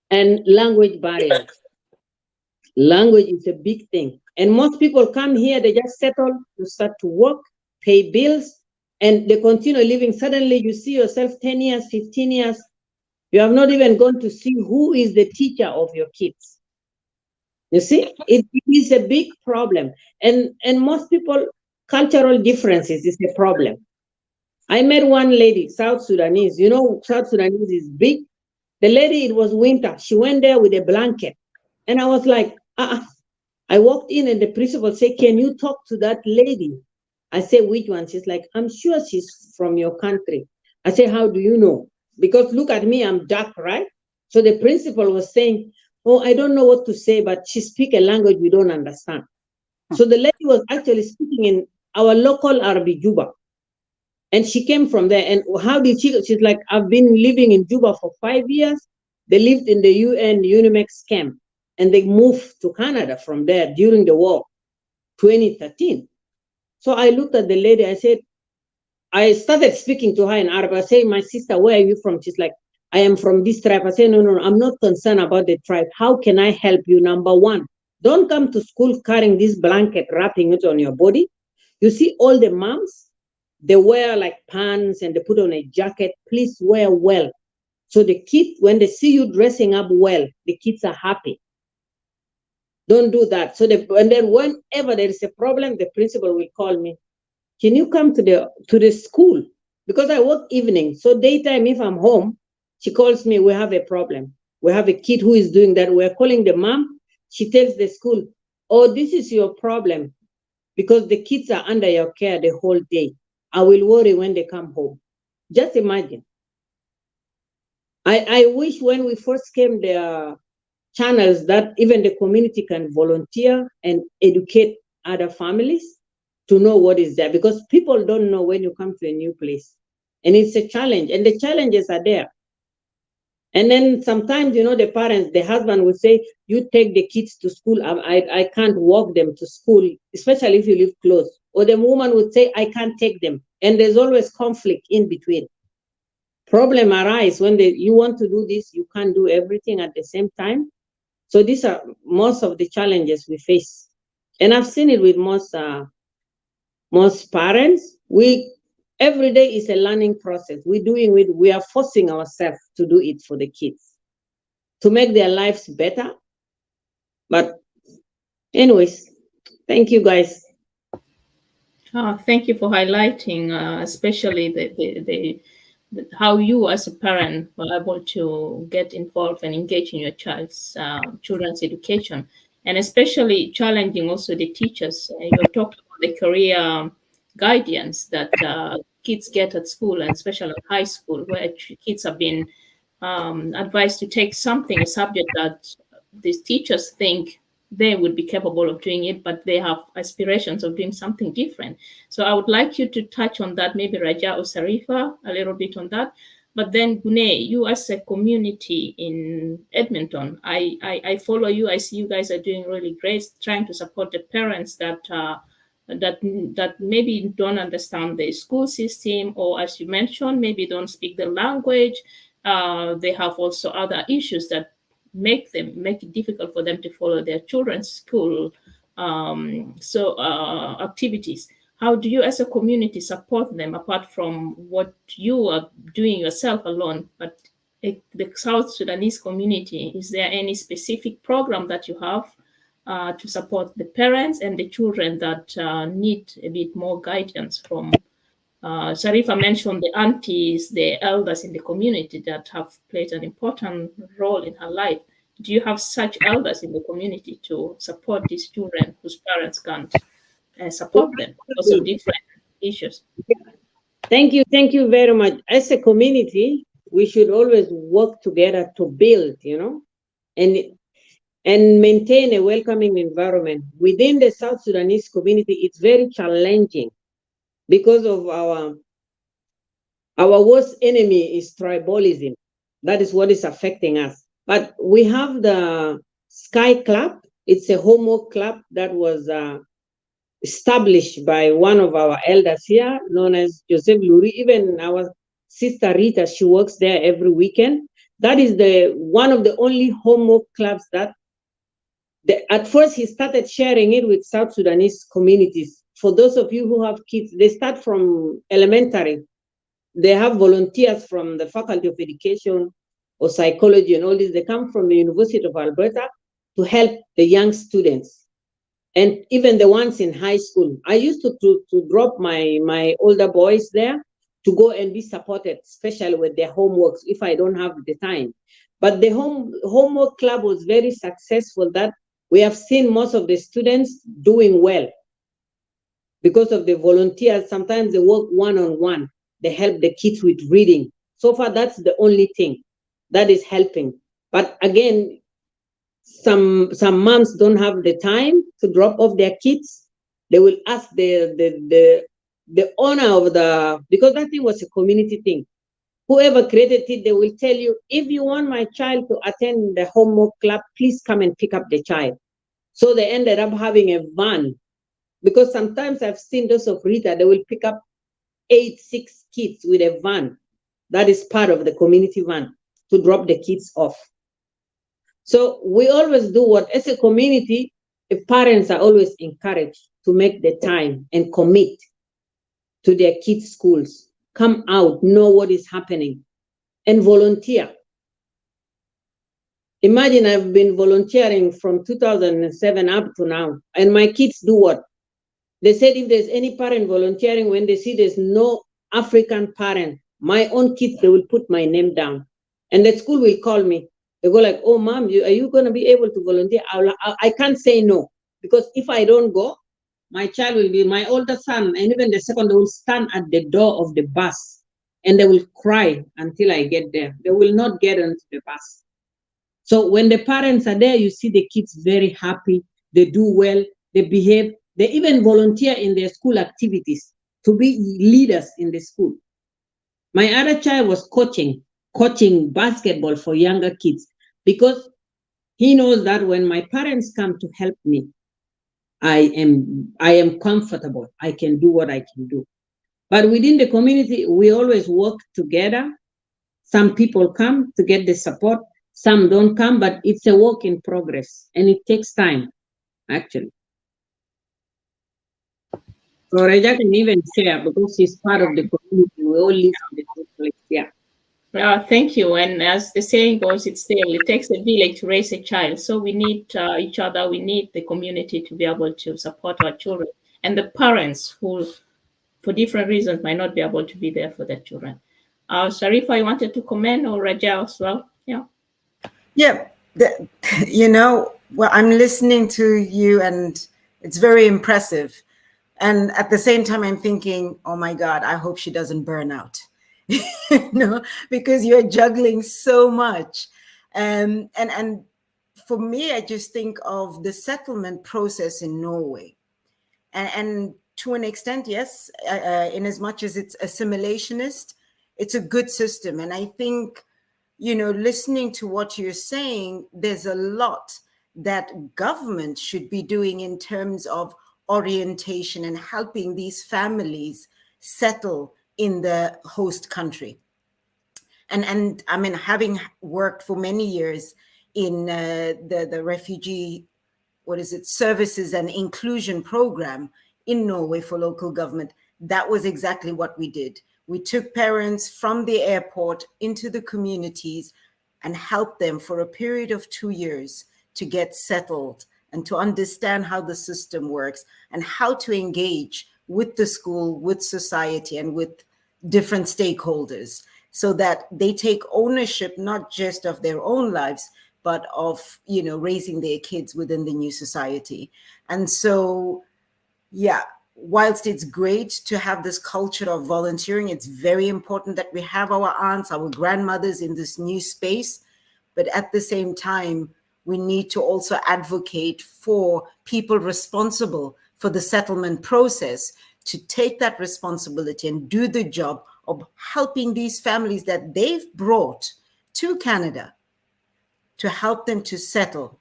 And language barriers. Language is a big thing. And most people come here, they just settle to start to work, pay bills, and they continue living. Suddenly you see yourself 10 years, 15 years. You have not even gone to see who is the teacher of your kids. You see, it is a big problem. And most people, cultural differences is a problem. I met one lady, South Sudanese. You know, South Sudanese is big. The lady, it was winter. She went there with a blanket. And I was like, I walked in and the principal said, can you talk to that lady? I said, which one? She's like, I'm sure she's from your country. I said, how do you know? Because look at me, I'm dark, right? So the principal was saying, oh, I don't know what to say, but she speaks a language we don't understand. So the lady was actually speaking in our local Arabic Juba. And she came from there. And how did she's like, I've been living in Juba for 5 years. They lived in the UN Unimex camp. And they moved to Canada from there during the war, 2013. So I looked at the lady, I said, I started speaking to her in Arabic. I said, my sister, where are you from? She's like, I am from this tribe. I said, no, I'm not concerned about the tribe. How can I help you? Number one, don't come to school carrying this blanket, wrapping it on your body. You see all the moms, they wear like pants and they put on a jacket. Please wear well. So the kids, when they see you dressing up well, the kids are happy. Don't do that. So and then whenever there is a problem, the principal will call me. Can you come to the school? Because I work evening. So daytime, if I'm home, she calls me, we have a problem. We have a kid who is doing that. We're calling the mom. She tells the school, oh, this is your problem because the kids are under your care the whole day. I will worry when they come home. Just imagine. I wish when we first came there, channels that even the community can volunteer and educate other families to know what is there, because people don't know when you come to a new place. And it's a challenge, and the challenges are there. And then sometimes, you know, the parents, the husband will say, you take the kids to school. I can't walk them to school, especially if you live close. Or the woman would say, I can't take them. And there's always conflict in between. Problem arise when you want to do this, you can't do everything at the same time. So these are most of the challenges we face. And I've seen it with most parents. Every day is a learning process. We are forcing ourselves to do it for the kids, to make their lives better. But anyways, thank you guys. Thank you for highlighting, especially how you as a parent were able to get involved and engage in your children's education, and especially challenging also the teachers. You're talking about the career guidance that kids get at school, and especially in high school, where kids have been advised to take something, a subject that these teachers think they would be capable of doing it, but they have aspirations of doing something different. So I would like you to touch on that, maybe Raja or Sarifa, a little bit on that. But then Gune, you as a community in Edmonton, I follow you. I see you guys are doing really great, trying to support the parents that that maybe don't understand the school system, or as you mentioned, maybe don't speak the language. They have also other issues that make it difficult for them to follow their children's school activities. How do you as a community support them, apart from what you are doing yourself alone? But the South Sudanese community, is there any specific program that you have to support the parents and the children that need a bit more guidance from? Sharifa mentioned the aunties, the elders in the community that have played an important role in her life. Do you have such elders in the community to support these children whose parents can't support them because of different issues? Thank you very much. As a community, we should always work together to build, and maintain a welcoming environment. Within the South Sudanese community, it's very challenging because of our worst enemy is tribalism. That is what is affecting us. But we have the Sky Club. It's a homework club that was established by one of our elders here, known as Joseph Luri. Even our sister Rita, she works there every weekend. That is one of the only homework clubs that at first he started sharing it with South Sudanese communities. For those of you who have kids, they start from elementary. They have volunteers from the Faculty of Education or Psychology and all this. They come from the University of Alberta to help the young students, and even the ones in high school. I used to drop my older boys there to go and be supported, especially with their homeworks if I don't have the time. But the homework club was very successful, that we have seen most of the students doing well because of the volunteers. Sometimes they work one-on-one. They help the kids with reading. So far, that's the only thing that is helping. But again, some moms don't have the time to drop off their kids. They will ask the owner of because that thing was a community thing. Whoever created it, they will tell you, if you want my child to attend the homework club, please come and pick up the child. So they ended up having a van, because sometimes I've seen those of Rita, they will pick up 6 kids with a van. That is part of the community van to drop the kids off. So we always do what, as a community, the parents are always encouraged to make the time and commit to their kids' schools. Come out, know what is happening, and volunteer. Imagine I've been volunteering from 2007 up to now, and my kids do what? They said if there's any parent volunteering, when they see there's no African parent, my own kids, they will put my name down. And the school will call me. They go like, oh, mom, are you going to be able to volunteer? I can't say no, because if I don't go, my child will be, my older son, and even the second, they will stand at the door of the bus and they will cry until I get there. They will not get into the bus. So when the parents are there, you see the kids very happy. They do well, they behave. They even volunteer in their school activities to be leaders in the school. My other child was coaching basketball for younger kids, because he knows that when my parents come to help me, I am comfortable. I can do what I can do. But within the community, we always work together. Some people come to get the support, some don't come, but it's a work in progress, and it takes time, actually. So Reja can even share, because she's part of the community. We all live in the same place. Yeah. Thank you. And as the saying goes, it takes a village to raise a child. So we need each other. We need the community to be able to support our children, and the parents who, for different reasons, might not be able to be there for their children. Sharifa, I wanted to comment, or Raja as well. Yeah. Yeah. Well, I'm listening to you, and it's very impressive. And at the same time, I'm thinking, oh my God, I hope she doesn't burn out. No, because you're juggling so much. And for me, I just think of the settlement process in Norway. And to an extent, yes, in as much as it's assimilationist, it's a good system. And I think, listening to what you're saying, there's a lot that government should be doing in terms of orientation and helping these families settle in the host country. And I mean, having worked for many years in the refugee, what is it, services and inclusion program in Norway for local government, that was exactly what we did. We took parents from the airport into the communities and helped them for a period of 2 years to get settled and to understand how the system works and how to engage with the school, with society, and with different stakeholders, so that they take ownership not just of their own lives, but of raising their kids within the new society. And so, yeah, whilst it's great to have this culture of volunteering, it's very important that we have our aunts, our grandmothers in this new space. But at the same time, we need to also advocate for people responsible for the settlement process to take that responsibility and do the job of helping these families that they've brought to Canada, to help them to settle,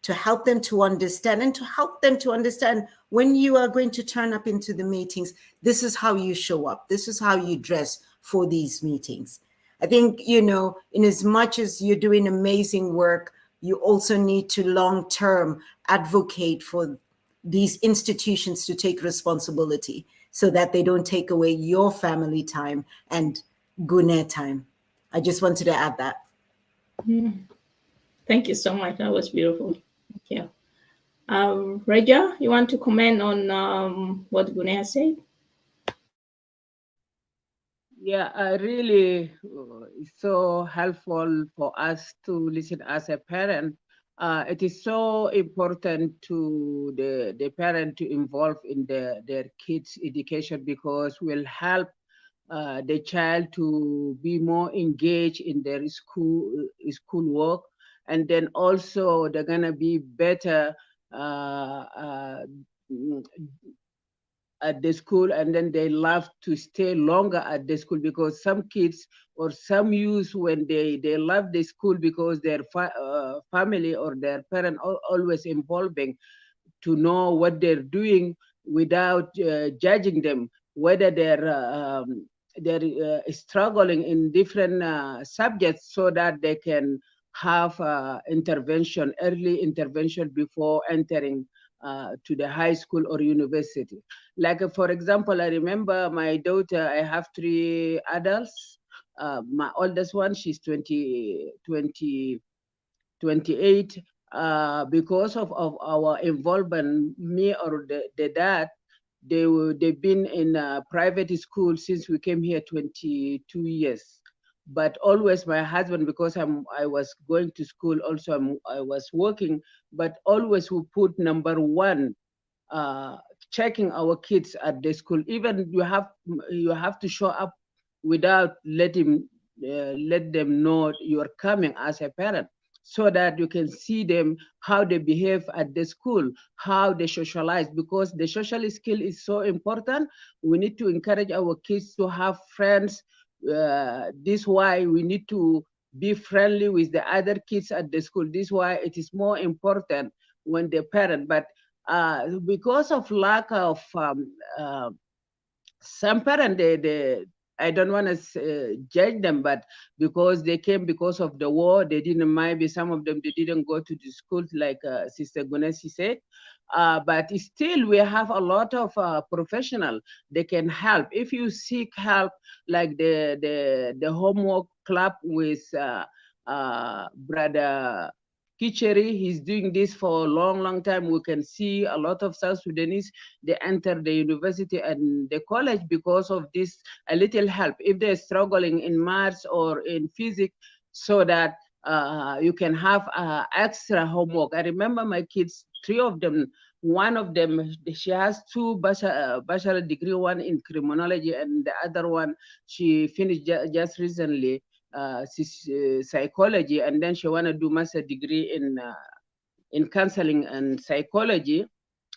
to help them to understand, and to help them to understand when you are going to turn up into the meetings, this is how you show up, this is how you dress for these meetings. I think, in as much as you're doing amazing work, you also need to long-term advocate for these institutions to take responsibility so that they don't take away your family time and Gune time. I just wanted to add that. Thank you so much. That was beautiful. Thank you. Regia, you want to comment on what Gune has said? Yeah, really, it's so helpful for us to listen as a parent. It is so important to the parent to involve in their kids' education, because will help the child to be more engaged in their school work, and then also they're gonna be better at the school, and then they love to stay longer at the school, because some kids or some youth, when they love the school because their family or their parent always involving to know what they're doing without judging them, whether they're struggling in different subjects, so that they can have intervention, early intervention before entering to the high school or university. Like, for example, I remember my daughter, I have 3 adults. My oldest one, she's 28. Because of our involvement, me or the dad, they've been in private school since we came here 22 years. But always my husband, because I was going to school, also I was working, but always we put number one, checking our kids at the school. Even you have to show up without let them know you are coming as a parent, so that you can see them how they behave at the school, how they socialize, because the social skill is so important. We need to encourage our kids to have friends. This why we need to be friendly with the other kids at the school. This why it is more important when the parent, but because of lack of some parent, they I don't want to judge them, but because they came because of the war, they didn't, maybe some of them, they didn't go to the schools, like Sister Gunesi said. But still, we have a lot of professional. They can help. If you seek help, like the homework club with Brother Kicheri, he's doing this for a long time. We can see a lot of South Sudanese, they enter the university and the college because of this, a little help. If they're struggling in maths or in physics, so that you can have extra homework. I remember my kids, 3 of them one of them, she has two bachelor degree, one in criminology, and the other one she finished just recently psychology, and then she want to do master degree in counseling and psychology.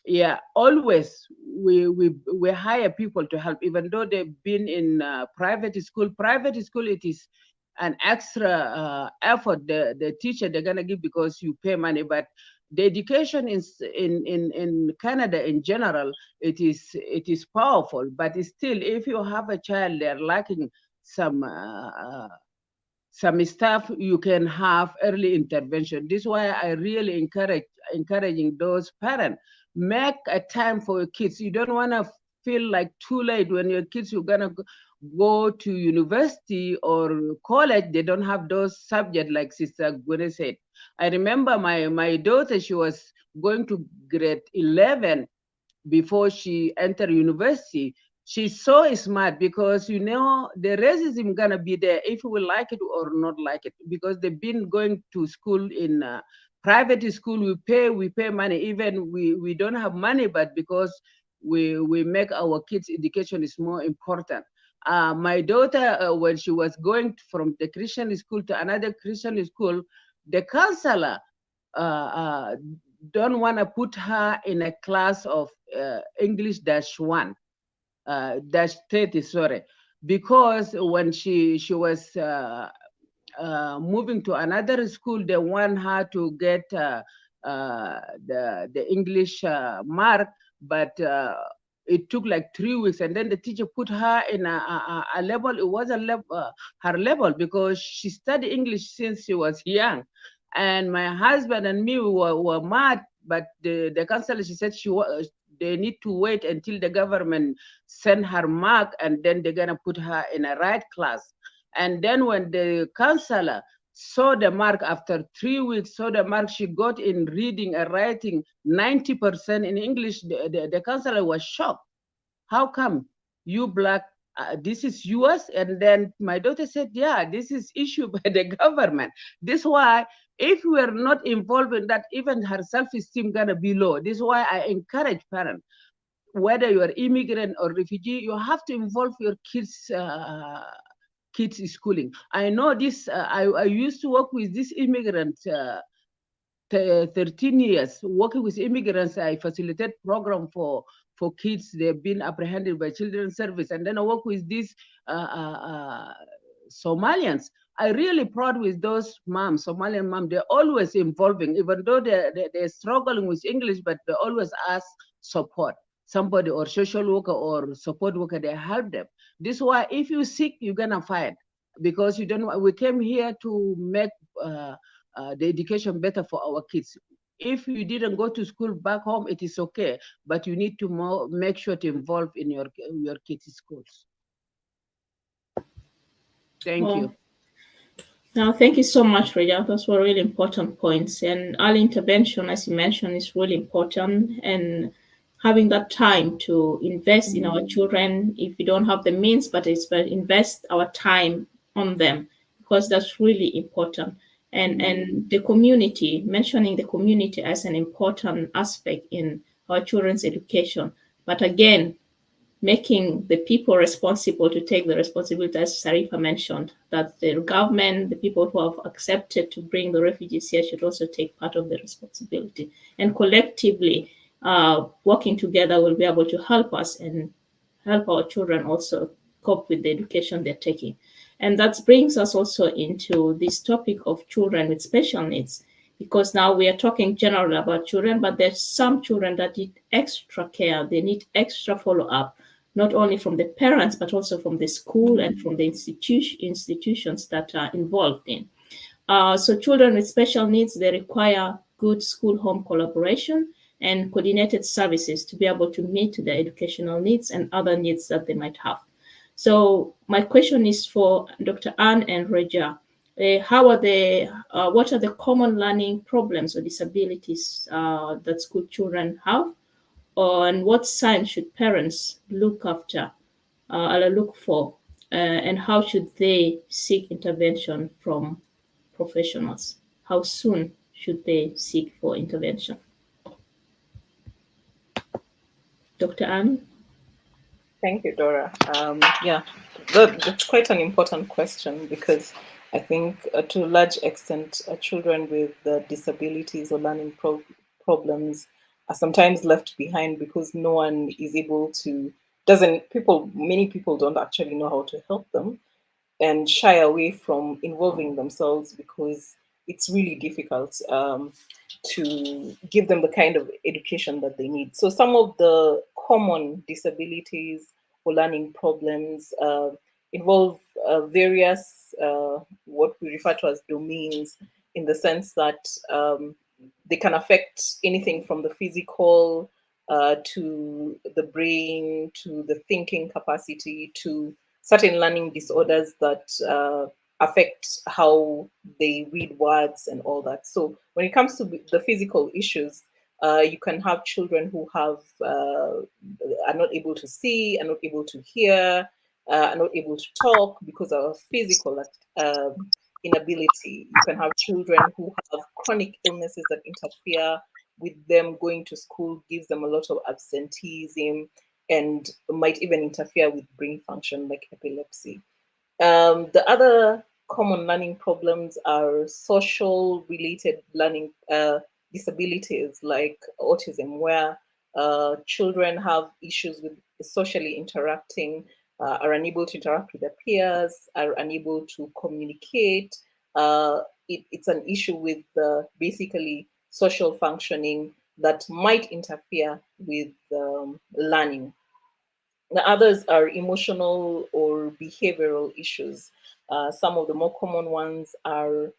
Yeah, always we hire people to help, even though they've been in private school. Private school, it is an extra effort the teacher they're gonna give because you pay money. But the education in Canada in general, it is powerful. But still, if you have a child they're lacking some stuff, you can have early intervention. This is why I really encouraging those parents, make a time for your kids. You don't want to feel like too late when your kids are gonna go to university or college. They don't have those subjects like Sister Gwene said. I remember my daughter, she was going to grade 11 before she entered university. She's so smart because the racism gonna be there if we like it or not like it, because they've been going to school in private school. We pay money, even we don't have money, but because we make our kids' education is more important. My daughter, when she was going from the Christian school to another Christian school, the counselor don't want to put her in a class of English -1, -30, sorry, because when she was moving to another school, they want her to get the English mark, but it took like 3 weeks, and then the teacher put her in a level. It wasn't her level, because she studied English since she was young. And my husband and me were mad, but the counselor, she said they need to wait until the government send her mark, and then they're gonna put her in a right class. And then when the counselor saw the mark after 3 weeks, saw the mark she got in reading and writing 90% in English, the counselor was shocked. How come you black, this is yours? And then my daughter said, yeah, this is issued by the government. This is why if we are not involved in that, even her self-esteem gonna be low. This is why I encourage parents, whether you are immigrant or refugee, you have to involve your kids schooling. I know this, I used to work with this immigrant 13 years, working with immigrants. I facilitate program for kids. They've been apprehended by Children's Service. And then I work with these Somalians. I really proud with those moms, Somalian moms. They're always involving, even though they're struggling with English, but they always ask support. Somebody or social worker or support worker, they help them. This is why if you're sick, you're gonna fight, because you don't. We came here to make the education better for our kids. If you didn't go to school back home, it is okay, but you need to make sure to involve in your kids' schools. Thank you. Now, thank you so much, Regina. Those were really important points. And early intervention, as you mentioned, is really important. And having that time to invest in our children, if we don't have the means, but invest our time on them, because that's really important. And the community, mentioning the community as an important aspect in our children's education. But again, making the people responsible to take the responsibility, as Sarifa mentioned, that the government, the people who have accepted to bring the refugees here, should also take part of the responsibility. And collectively, working together, will be able to help us and help our children also cope with the education they're taking. And that brings us also into this topic of children with special needs, because now we are talking generally about children, but there's some children that need extra care. They need extra follow-up, not only from the parents, but also from the school and from the institutions that are involved in. So children with special needs, they require good school-home collaboration and coordinated services to be able to meet their educational needs and other needs that they might have. So my question is for Dr. Anne and Regia. What are the common learning problems or disabilities that school children have? And what signs should parents look for? And how should they seek intervention from professionals? How soon should they seek for intervention? Dr. Anne? Thank you, Dora. Yeah, that's quite an important question because I think to a large extent, children with disabilities or learning problems are sometimes left behind because no one is able to, many people don't actually know how to help them and shy away from involving themselves because it's really difficult to give them the kind of education that they need. So some of the common disabilities or learning problems involve various what we refer to as domains, in the sense that they can affect anything from the physical to the brain, to the thinking capacity, to certain learning disorders that affect how they read words and all that. So when it comes to the physical issues, you can have children who have are not able to see, are not able to hear, are not able to talk because of physical inability. You can have children who have chronic illnesses that interfere with them going to school, gives them a lot of absenteeism, and might even interfere with brain function like epilepsy. The other common learning problems are social related learning disabilities like autism, where children have issues with socially interacting, are unable to interact with their peers, are unable to communicate. It's an issue with basically social functioning that might interfere with learning. The others are emotional or behavioral issues. Some of the more common ones are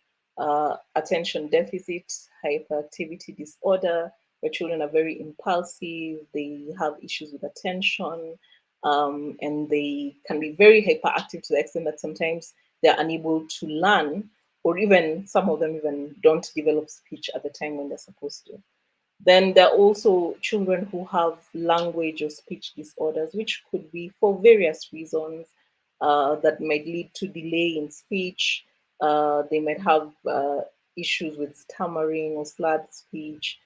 attention deficit hyperactivity disorder, where children are very impulsive, they have issues with attention, and they can be very hyperactive to the extent that sometimes they're unable to learn, or even some of them even don't develop speech at the time when they're supposed to. Then there are also children who have language or speech disorders, which could be for various reasons that might lead to delay in speech. They might have issues with stammering or slurred speech.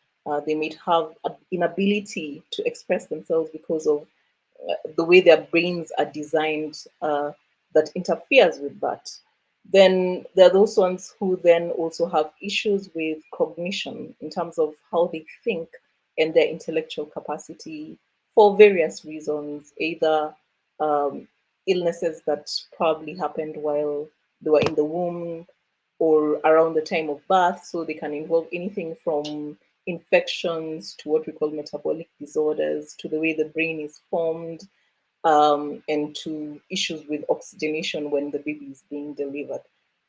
They might have an inability to express themselves because of the way their brains are designed that interferes with that. Then there are those ones who then also have issues with cognition in terms of how they think and their intellectual capacity for various reasons, either um, illnesses that probably happened while they were in the womb or around the time of birth. So they can involve anything from infections to what we call metabolic disorders, to the way the brain is formed, and to issues with oxygenation when the baby is being delivered.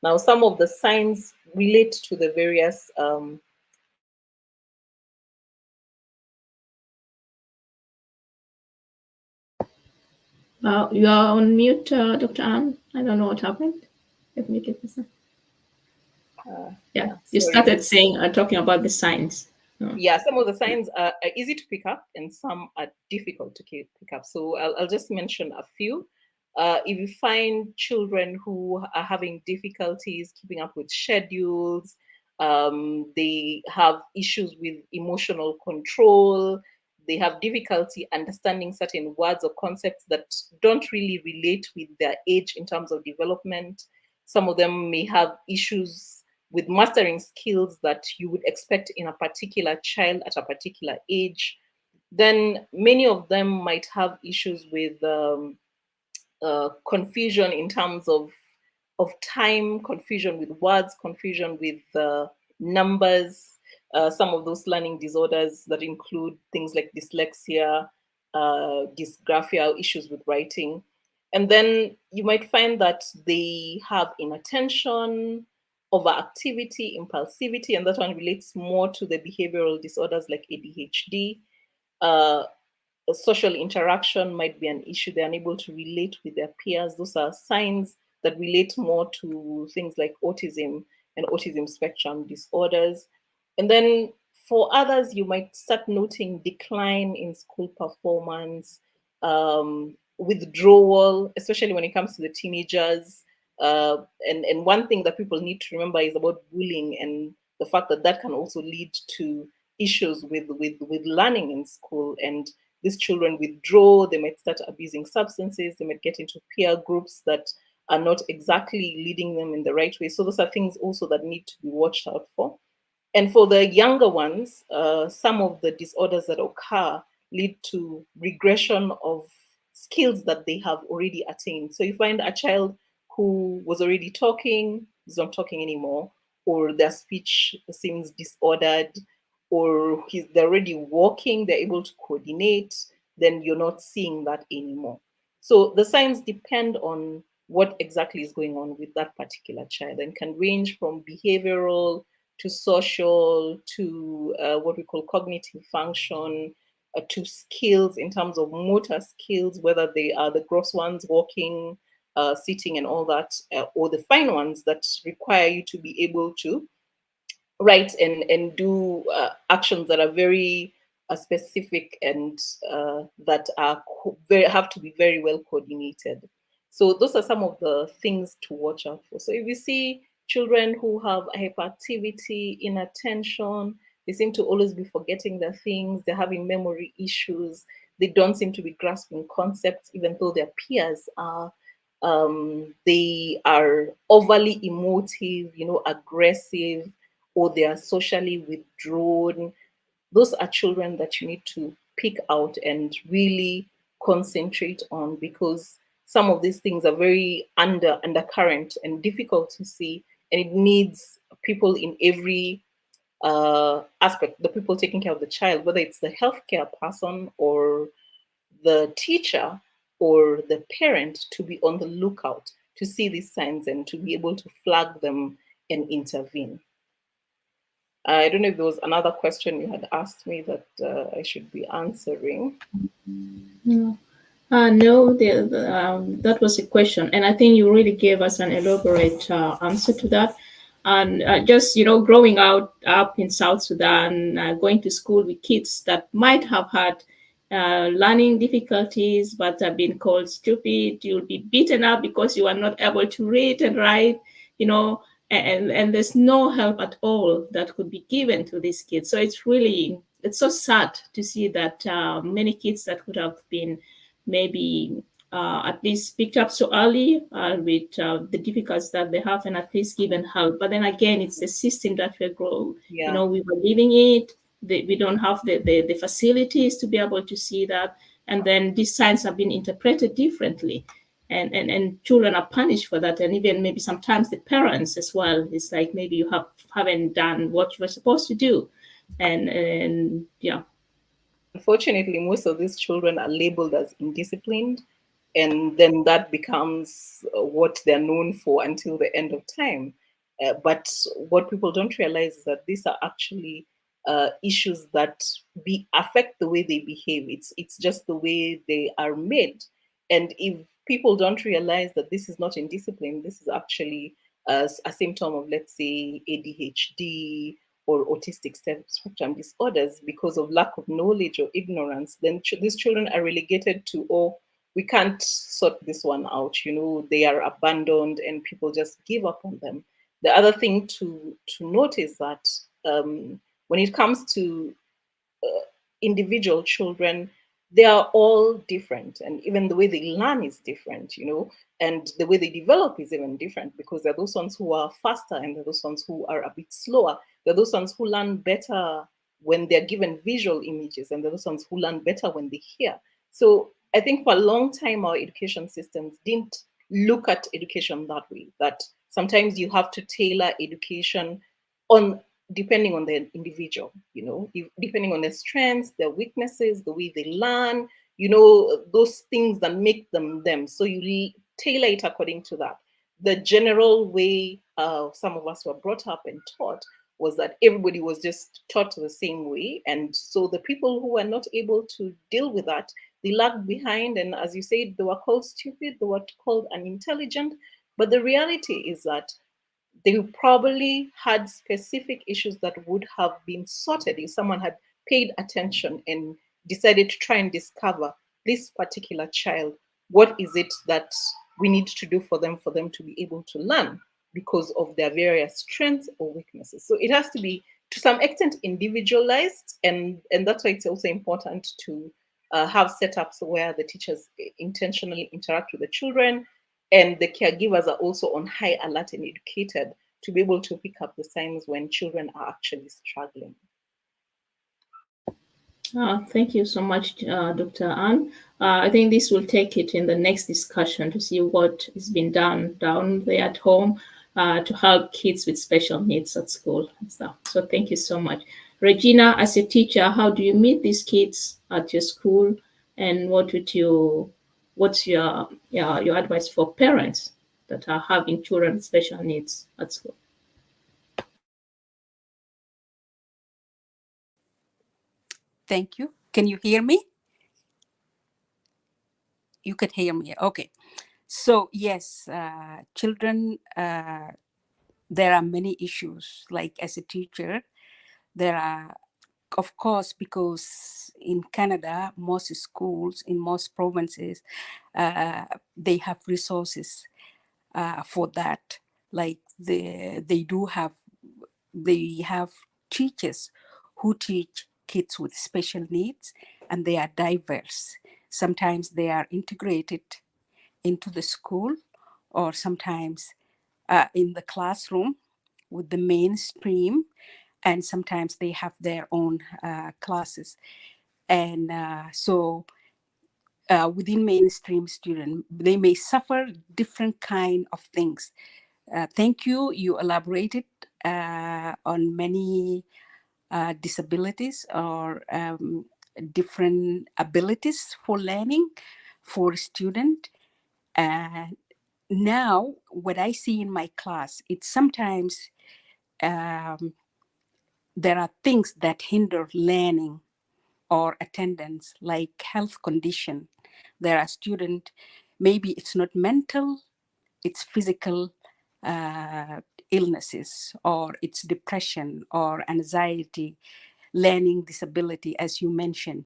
Now, some of the signs relate to the various You are on mute, Dr. Anne. I don't know what happened. Let me get this. Yeah, you sorry. started saying, talking about the signs. Yeah, some of the signs are easy to pick up and some are difficult to pick up. So I'll just mention a few. If you find children who are having difficulties keeping up with schedules, they have issues with emotional control, they have difficulty understanding certain words or concepts that don't really relate with their age in terms of development. Some of them may have issues with mastering skills that you would expect in a particular child at a particular age. Then many of them might have issues with confusion in terms of time, confusion with words, confusion with numbers. Some of those learning disorders that include things like dyslexia, dysgraphia, issues with writing. And then you might find that they have inattention, overactivity, impulsivity, and that one relates more to the behavioral disorders like ADHD. Uh, Social interaction might be an issue. They're unable to relate with their peers. Those are signs that relate more to things like autism and autism spectrum disorders. And then for others, you might start noting decline in school performance, withdrawal, especially when it comes to the teenagers. And one thing that people need to remember is about bullying and the fact that that can also lead to issues with learning in school. And these children withdraw, they might start abusing substances, they might get into peer groups that are not exactly leading them in the right way. So those are things also that need to be watched out for. And for the younger ones, some of the disorders that occur lead to regression of skills that they have already attained. So you find a child who was already talking is not talking anymore, or their speech seems disordered, or they're already walking, they're able to coordinate, then you're not seeing that anymore. So the signs depend on what exactly is going on with that particular child and can range from behavioral to social to what we call cognitive function, to skills in terms of motor skills, whether they are the gross ones, walking, sitting, and all that, or the fine ones that require you to be able to write and do actions that are very specific and that are have to be very well coordinated. So those are some of the things to watch out for. So if you see children who have hyperactivity, inattention, they seem to always be forgetting their things, they're having memory issues, they don't seem to be grasping concepts, even though their peers are. They are overly emotive, aggressive, or they are socially withdrawn. Those are children that you need to pick out and really concentrate on, because some of these things are very undercurrent and difficult to see, and it needs people in every aspect, the people taking care of the child, whether it's the healthcare person or the teacher or the parent, to be on the lookout to see these signs and to be able to flag them and intervene. I don't know if there was another question you had asked me that I should be answering. No, no, that was a question, and I think you really gave us an elaborate answer to that. And just growing up in South Sudan, going to school with kids that might have had learning difficulties, but have been called stupid. You'll be beaten up because you are not able to read and write. You know, and there's no help at all that could be given to these kids. So it's so sad to see that many kids that could have been maybe at least picked up so early with the difficulties that they have, and at least given help. But then again, it's the system that we grow. Yeah. We were living it. We don't have the facilities to be able to see that. And then these signs have been interpreted differently. And children are punished for that, and even maybe sometimes the parents as well. It's like maybe you haven't done what you were supposed to do, and yeah. Unfortunately, most of these children are labeled as indisciplined, and then that becomes what they're known for until the end of time. But what people don't realize is that these are actually issues that affect the way they behave. It's just the way they are made. And if people don't realize that this is not indiscipline, this is actually a symptom of, let's say, ADHD or autistic spectrum disorders, because of lack of knowledge or ignorance, then these children are relegated to, oh, we can't sort this one out, they are abandoned, and people just give up on them. The other thing to note is that when it comes to individual children, they are all different, and even the way they learn is different, and the way they develop is even different, because there are those ones who are faster and there are those ones who are a bit slower. There are those ones who learn better when they're given visual images, and there are those ones who learn better when they hear. So I think for a long time, our education systems didn't look at education that way, that sometimes you have to tailor education depending on the individual, depending on their strengths, their weaknesses, the way they learn, those things that make them them. So you tailor it according to that. The general way some of us were brought up and taught was that everybody was just taught the same way. And so the people who were not able to deal with that, they lagged behind. And as you said, they were called stupid, they were called unintelligent. But the reality is that they probably had specific issues that would have been sorted if someone had paid attention and decided to try and discover this particular child. What is it that we need to do for them to be able to learn because of their various strengths or weaknesses? So it has to be, to some extent, individualized, and that's why it's also important to have setups where the teachers intentionally interact with the children, and the caregivers are also on high alert and educated to be able to pick up the signs when children are actually struggling. Thank you so much, Dr. Ann. I think this will take it in the next discussion to see what is being done down there at home to help kids with special needs at school and stuff. So thank you so much. Regina, as a teacher, how do you meet these kids at your school, and what's your advice for parents that are having children with special needs at school? Thank you. Can you hear me? You can hear me. Okay. So yes, children, there are many issues. Like as a teacher, there are, of course, because in Canada, most schools in most provinces, they have resources for that. Like they have teachers who teach kids with special needs, and they are diverse. Sometimes they are integrated into the school, or sometimes in the classroom with the mainstream, and sometimes they have their own classes. And so within mainstream student, they may suffer different kind of things. Thank you. You elaborated on many disabilities or different abilities for learning for a student. And now what I see in my class, it's sometimes there are things that hinder learning or attendance, like health condition. There are students, maybe it's not mental, it's physical illnesses, or it's depression or anxiety, learning disability, as you mentioned.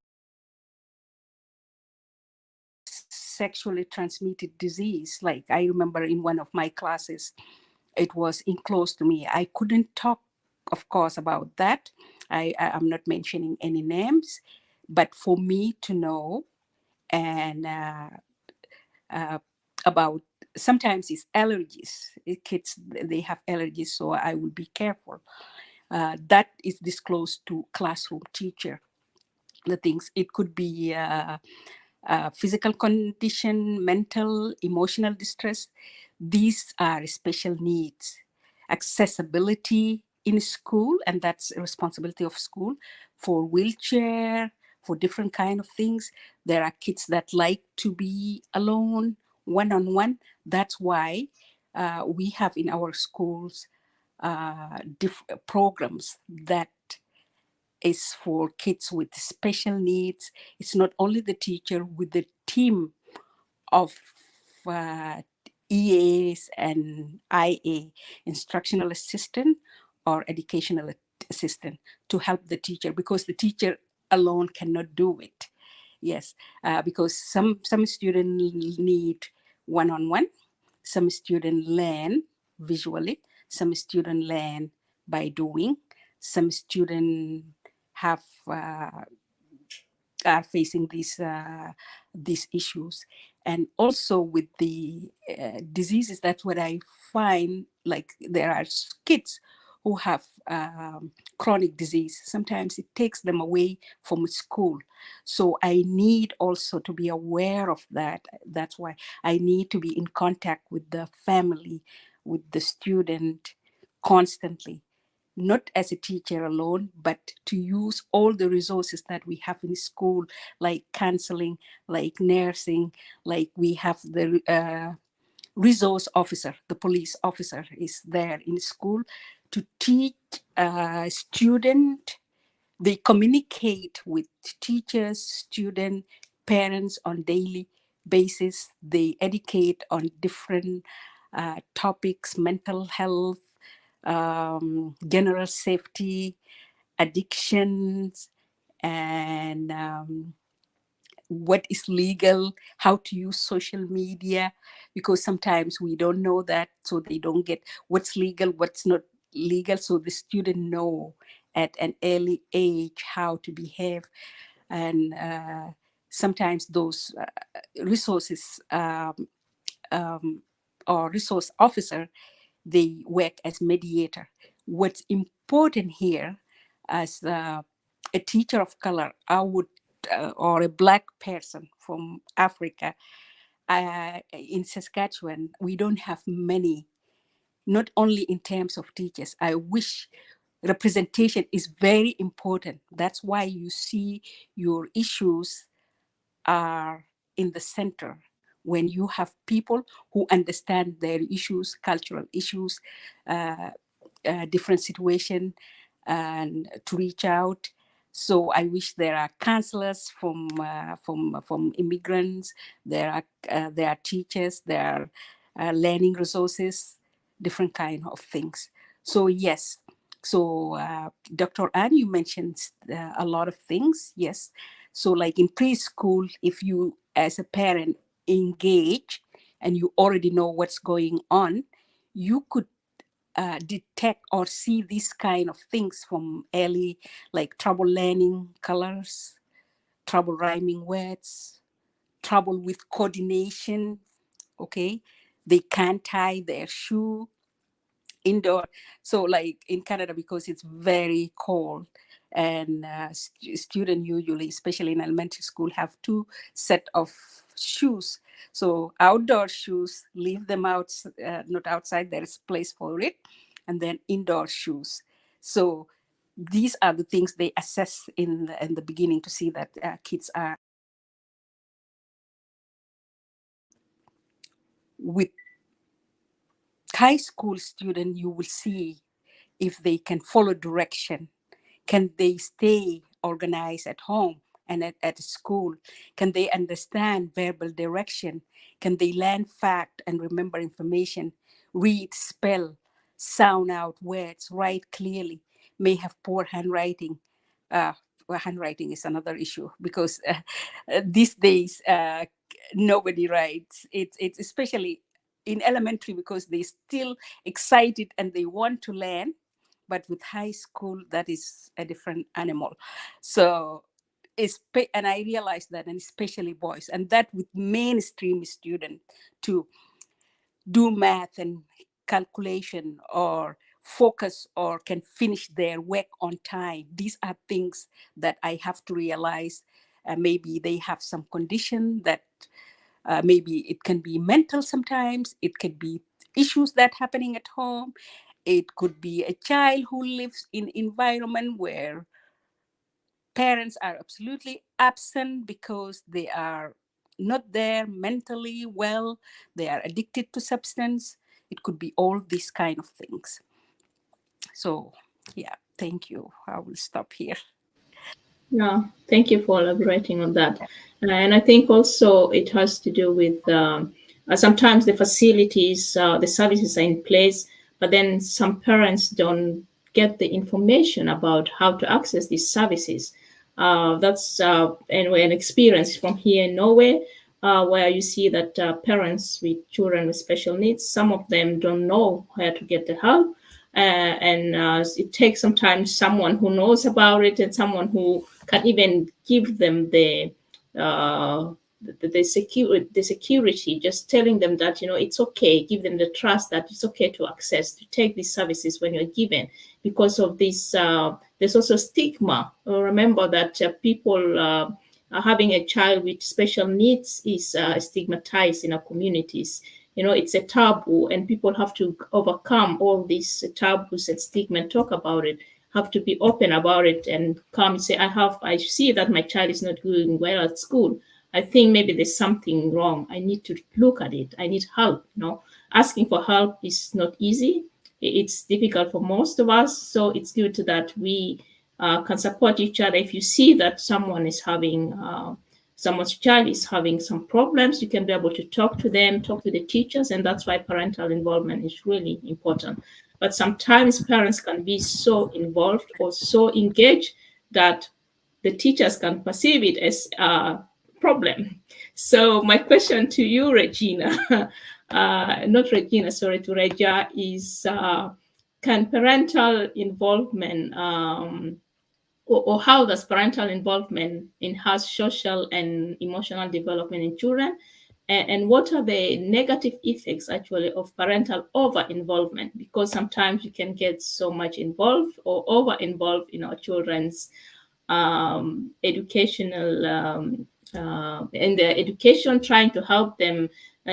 Sexually transmitted disease, like I remember in one of my classes, it was in close to me. I couldn't talk, of course, about that. I'm not mentioning any names, but for me to know, and about, sometimes it's allergies. Kids, they have allergies, so I will be careful. That is disclosed to classroom teacher. The things, it could be physical condition, mental, emotional distress. These are special needs. Accessibility in school, and that's a responsibility of school, for wheelchair, for different kind of things. There are kids that like to be alone, one-on-one. That's why we have in our schools programs that is for kids with special needs. It's not only the teacher, with the team of EAs and IA, instructional assistant or educational assistant, to help the teacher, because the teacher alone cannot do it. Yes, because some students need one-on-one, some students learn visually, some students learn by doing, some students have are facing these issues. And also with the diseases, that's what I find, like there are kids who have chronic disease. Sometimes it takes them away from school. So I need also to be aware of that. That's why I need to be in contact with the family, with the student constantly, not as a teacher alone, but to use all the resources that we have in school, like counseling, like nursing, like we have the resource officer, the police officer is there in school to teach student. They communicate with teachers, students, parents on daily basis. They educate on different topics, mental health, general safety, addictions, and what is legal, how to use social media, because sometimes we don't know that, so they don't get what's legal, what's not legal, so the student know at an early age how to behave. And sometimes those resources or resource officer, they work as mediator. What's important here, as a teacher of color, I would, or a Black person from Africa, in Saskatchewan, we don't have many, not only in terms of teachers. I wish representation is very important. That's why you see your issues are in the center. When you have people who understand their issues, cultural issues, different situation, and to reach out. So I wish there are counselors from immigrants. There are teachers. There are learning resources, different kind of things. So yes. So Dr. Ann, you mentioned a lot of things. Yes. So like in preschool, if you as a parent engage and you already know what's going on, you could detect or see these kind of things from early, like trouble learning colors, trouble rhyming words, trouble with coordination. Okay, they can't tie their shoe indoor. So like in Canada, because it's very cold, and student usually, especially in elementary school, have two set of shoes. So outdoor shoes, leave them out, not outside, there is place for it, and then indoor shoes. So these are the things they assess in the beginning to see that kids are with high school student. You will see if they can follow direction. Can they stay organized at home and at school? Can they understand verbal direction? Can they learn fact and remember information? Read, spell, sound out words, write clearly, may have poor handwriting. Well, handwriting is another issue because these days nobody writes. It's especially in elementary because they're still excited and they want to learn. But with high school, that is a different animal. So and I realized that, and especially boys, and that with mainstream students to do math and calculation or focus or can finish their work on time. These are things that I have to realize. Maybe they have some condition that maybe it can be mental sometimes. It could be issues that happening at home. It could be a child who lives in environment where parents are absolutely absent because they are not there mentally well. They are addicted to substance. It could be all these kind of things. So yeah, thank you. I will stop here. Yeah, thank you for elaborating on that. And I think also it has to do with sometimes the facilities, the services are in place, but then some parents don't get the information about how to access these services. That's anyway an experience from here in Norway, where you see that parents with children with special needs, some of them don't know where to get the help. And it takes sometimes someone who knows about it and someone who can even give them the security, just telling them that it's okay, give them the trust that it's okay to access, to take these services when you're given. Because of this, there's also stigma. Remember that people having a child with special needs is stigmatized in our communities. It's a taboo, and people have to overcome all these taboos and stigma and talk about it, have to be open about it and come and say, I see that my child is not doing well at school. I think maybe there's something wrong. I need to look at it. I need help. Asking for help is not easy. It's difficult for most of us. So it's good that we can support each other. If you see that someone's child is having some problems, you can be able to talk to them, talk to the teachers, and that's why parental involvement is really important. But sometimes parents can be so involved or so engaged that the teachers can perceive it as a problem. So my question to you, Regina, not Regina, sorry, to Regia, is can parental involvement or how does parental involvement enhance social and emotional development in children? And what are the negative effects actually of parental over-involvement? Because sometimes you can get so much involved or over-involved in our children's educational in their education, trying to help them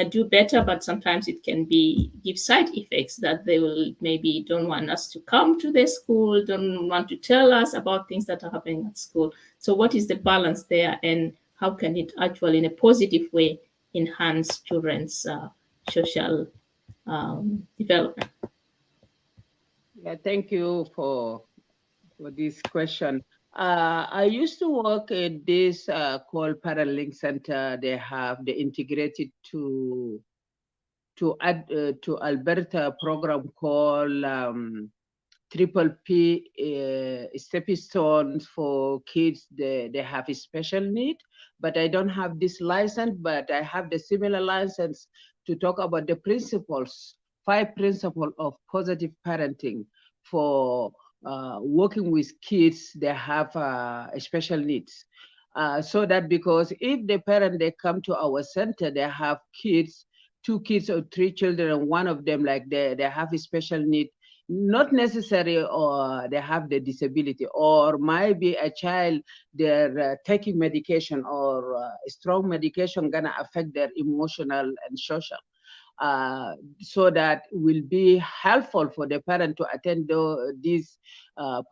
do better, but sometimes it can give side effects that they will maybe don't want us to come to their school, don't want to tell us about things that are happening at school. So what is the balance there, and how can it actually in a positive way enhance children's social development? Yeah, thank you for this question. I used to work at this called Parental Center. They integrated to Alberta program called Triple P stepping stones for kids they have a special need. But I don't have this license, but I have the similar license to talk about the principles, 5 principles of positive parenting for working with kids that have special needs. So that because if the parent, they come to our center, they have kids, 2 kids or 3 children, and one of them like they have a special need, not necessary or they have the disability, or maybe a child they're taking medication or strong medication gonna affect their emotional and social. So that will be helpful for the parent to attend this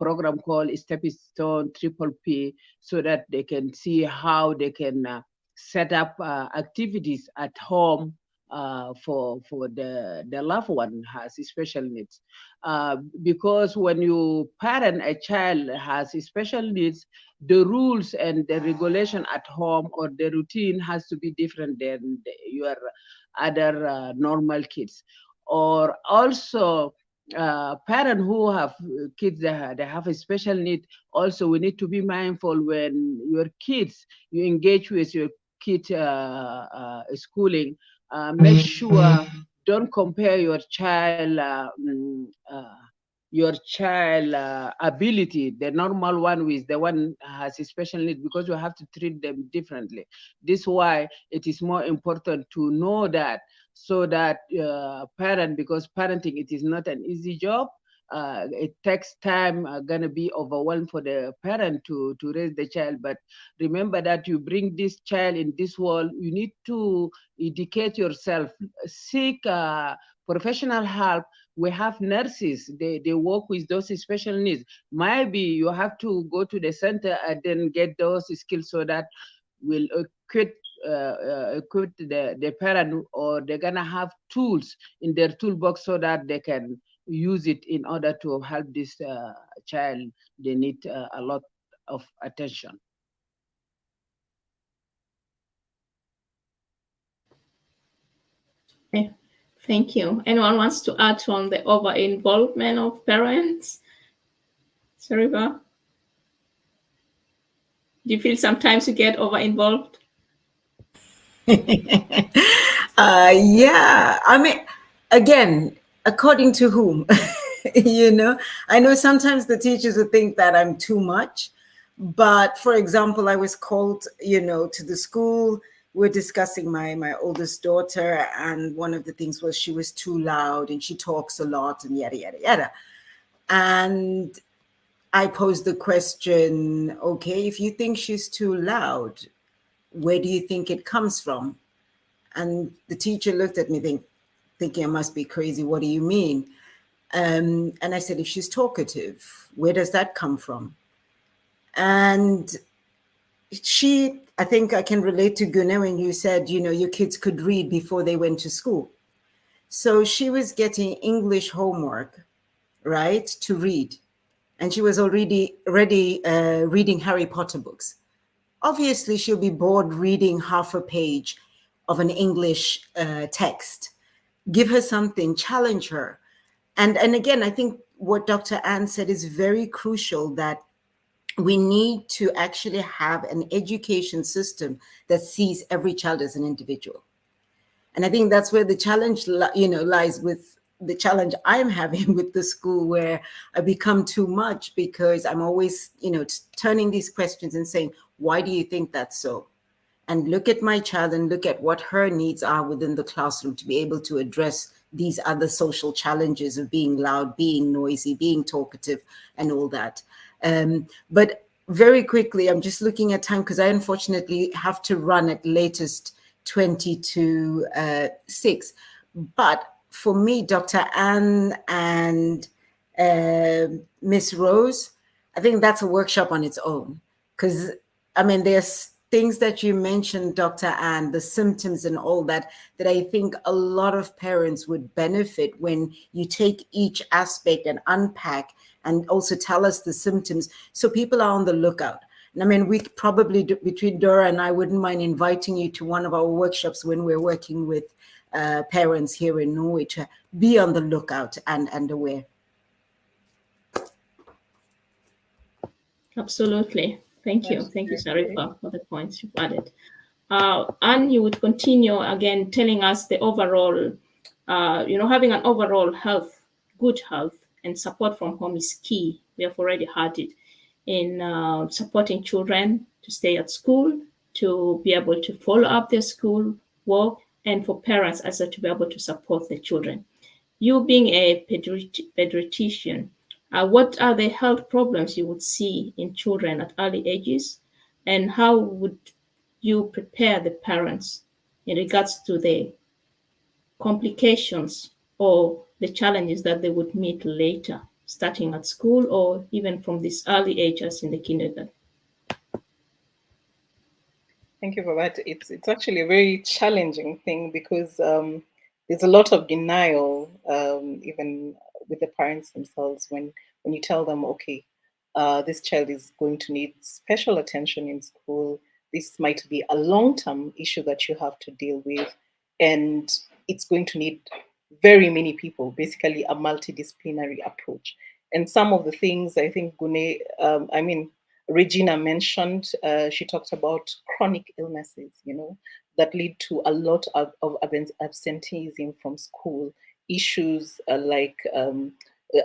program called Stepping Stone Triple P, so that they can see how they can set up activities at home for the loved one has special needs. Because when you parent a child has special needs, the rules and the regulation at home or the routine has to be different than your other normal kids. Or also parents who have kids that they have a special need, also we need to be mindful when your kids, you engage with your kid schooling, make sure don't compare your child ability, the normal one, with the one has a special need, because you have to treat them differently. This is why it is more important to know that, so that parent, because parenting, it is not an easy job. It takes time, gonna be overwhelmed for the parent to raise the child. But remember that you bring this child in this world, you need to educate yourself, seek professional help. We have nurses, they work with those special needs. Maybe you have to go to the center and then get those skills, so that will equip the parent, or they're gonna have tools in their toolbox, so that they can use it in order to help this child. They need a lot of attention. Okay. Thank you. Anyone wants to add on the over-involvement of parents? Sariba? Do you feel sometimes you get over-involved? Yeah, I mean, again, according to whom? I know sometimes the teachers would think that I'm too much, but for example, I was called, to the school. We're discussing my oldest daughter, and one of the things was she was too loud and she talks a lot and yada, yada, yada. And I posed the question, okay, if you think she's too loud, where do you think it comes from? And the teacher looked at me thinking I must be crazy. What do you mean? And I said, if she's talkative, where does that come from? And I think I can relate to Gune when you said, your kids could read before they went to school. So she was getting English homework, right, to read. And she was already reading Harry Potter books. Obviously, she'll be bored reading half a page of an English text. Give her something, challenge her. And again, I think what Dr. Ann said is very crucial, that we need to actually have an education system that sees every child as an individual. And I think that's where the challenge lies with the challenge I'm having with the school, where I become too much because I'm always, turning these questions and saying, why do you think that's so? And look at my child and look at what her needs are within the classroom to be able to address these other social challenges of being loud, being noisy, being talkative, and all that. But very quickly, I'm just looking at time because I unfortunately have to run at latest 20 to 6. But for me, Dr. Anne and Miss Rose, I think that's a workshop on its own. Because, I mean, there's things that you mentioned, Dr. Anne, the symptoms and all that, that I think a lot of parents would benefit when you take each aspect and unpack and also tell us the symptoms so people are on the lookout. And I mean, we probably, between Dora and I, wouldn't mind inviting you to one of our workshops when we're working with parents here in Norway to be on the lookout and aware. Absolutely. Thank you. Thank you, Absolutely. Sarifa, for the points you've added. Anne, you would continue again telling us the overall, having an overall good health and support from home is key. We have already heard it in supporting children to stay at school, to be able to follow up their school work, and for parents also to be able to support the children. You being a pediatrician, what are the health problems you would see in children at early ages, and how would you prepare the parents in regards to the complications or the challenges that they would meet later, starting at school or even from this early age as in the kindergarten? Thank you for that. It's actually a very challenging thing because there's a lot of denial, even with the parents themselves, when you tell them, okay, this child is going to need special attention in school. This might be a long-term issue that you have to deal with, and it's going to need very many people, basically a multidisciplinary approach. And some of the things I think Regina mentioned, she talked about chronic illnesses, that lead to a lot of absenteeism from school, issues like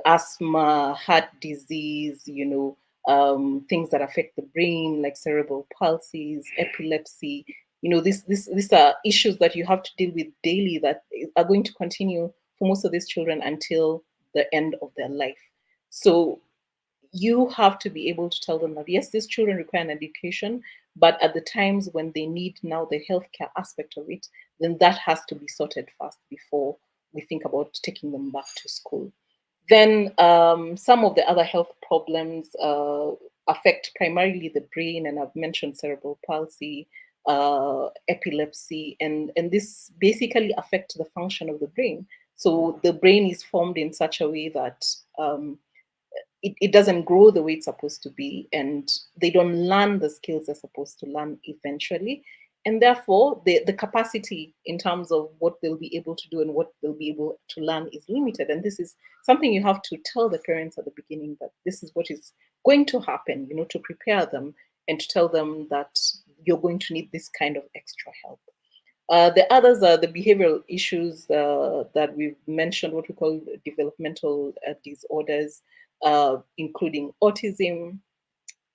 asthma, heart disease, things that affect the brain, like cerebral palsies, epilepsy. These are issues that you have to deal with daily that are going to continue for most of these children until the end of their life. So you have to be able to tell them that, yes, these children require an education, but at the times when they need now the healthcare aspect of it, then that has to be sorted first before we think about taking them back to school. Then some of the other health problems affect primarily the brain, and I've mentioned cerebral palsy, epilepsy, and this basically affects the function of the brain. So the brain is formed in such a way that it doesn't grow the way it's supposed to be, and they don't learn the skills they're supposed to learn eventually. And therefore, the capacity in terms of what they'll be able to do and what they'll be able to learn is limited. And this is something you have to tell the parents at the beginning, that this is what is going to happen, to prepare them and to tell them that you're going to need this kind of extra help. The others are the behavioral issues that we've mentioned, what we call developmental disorders, including autism,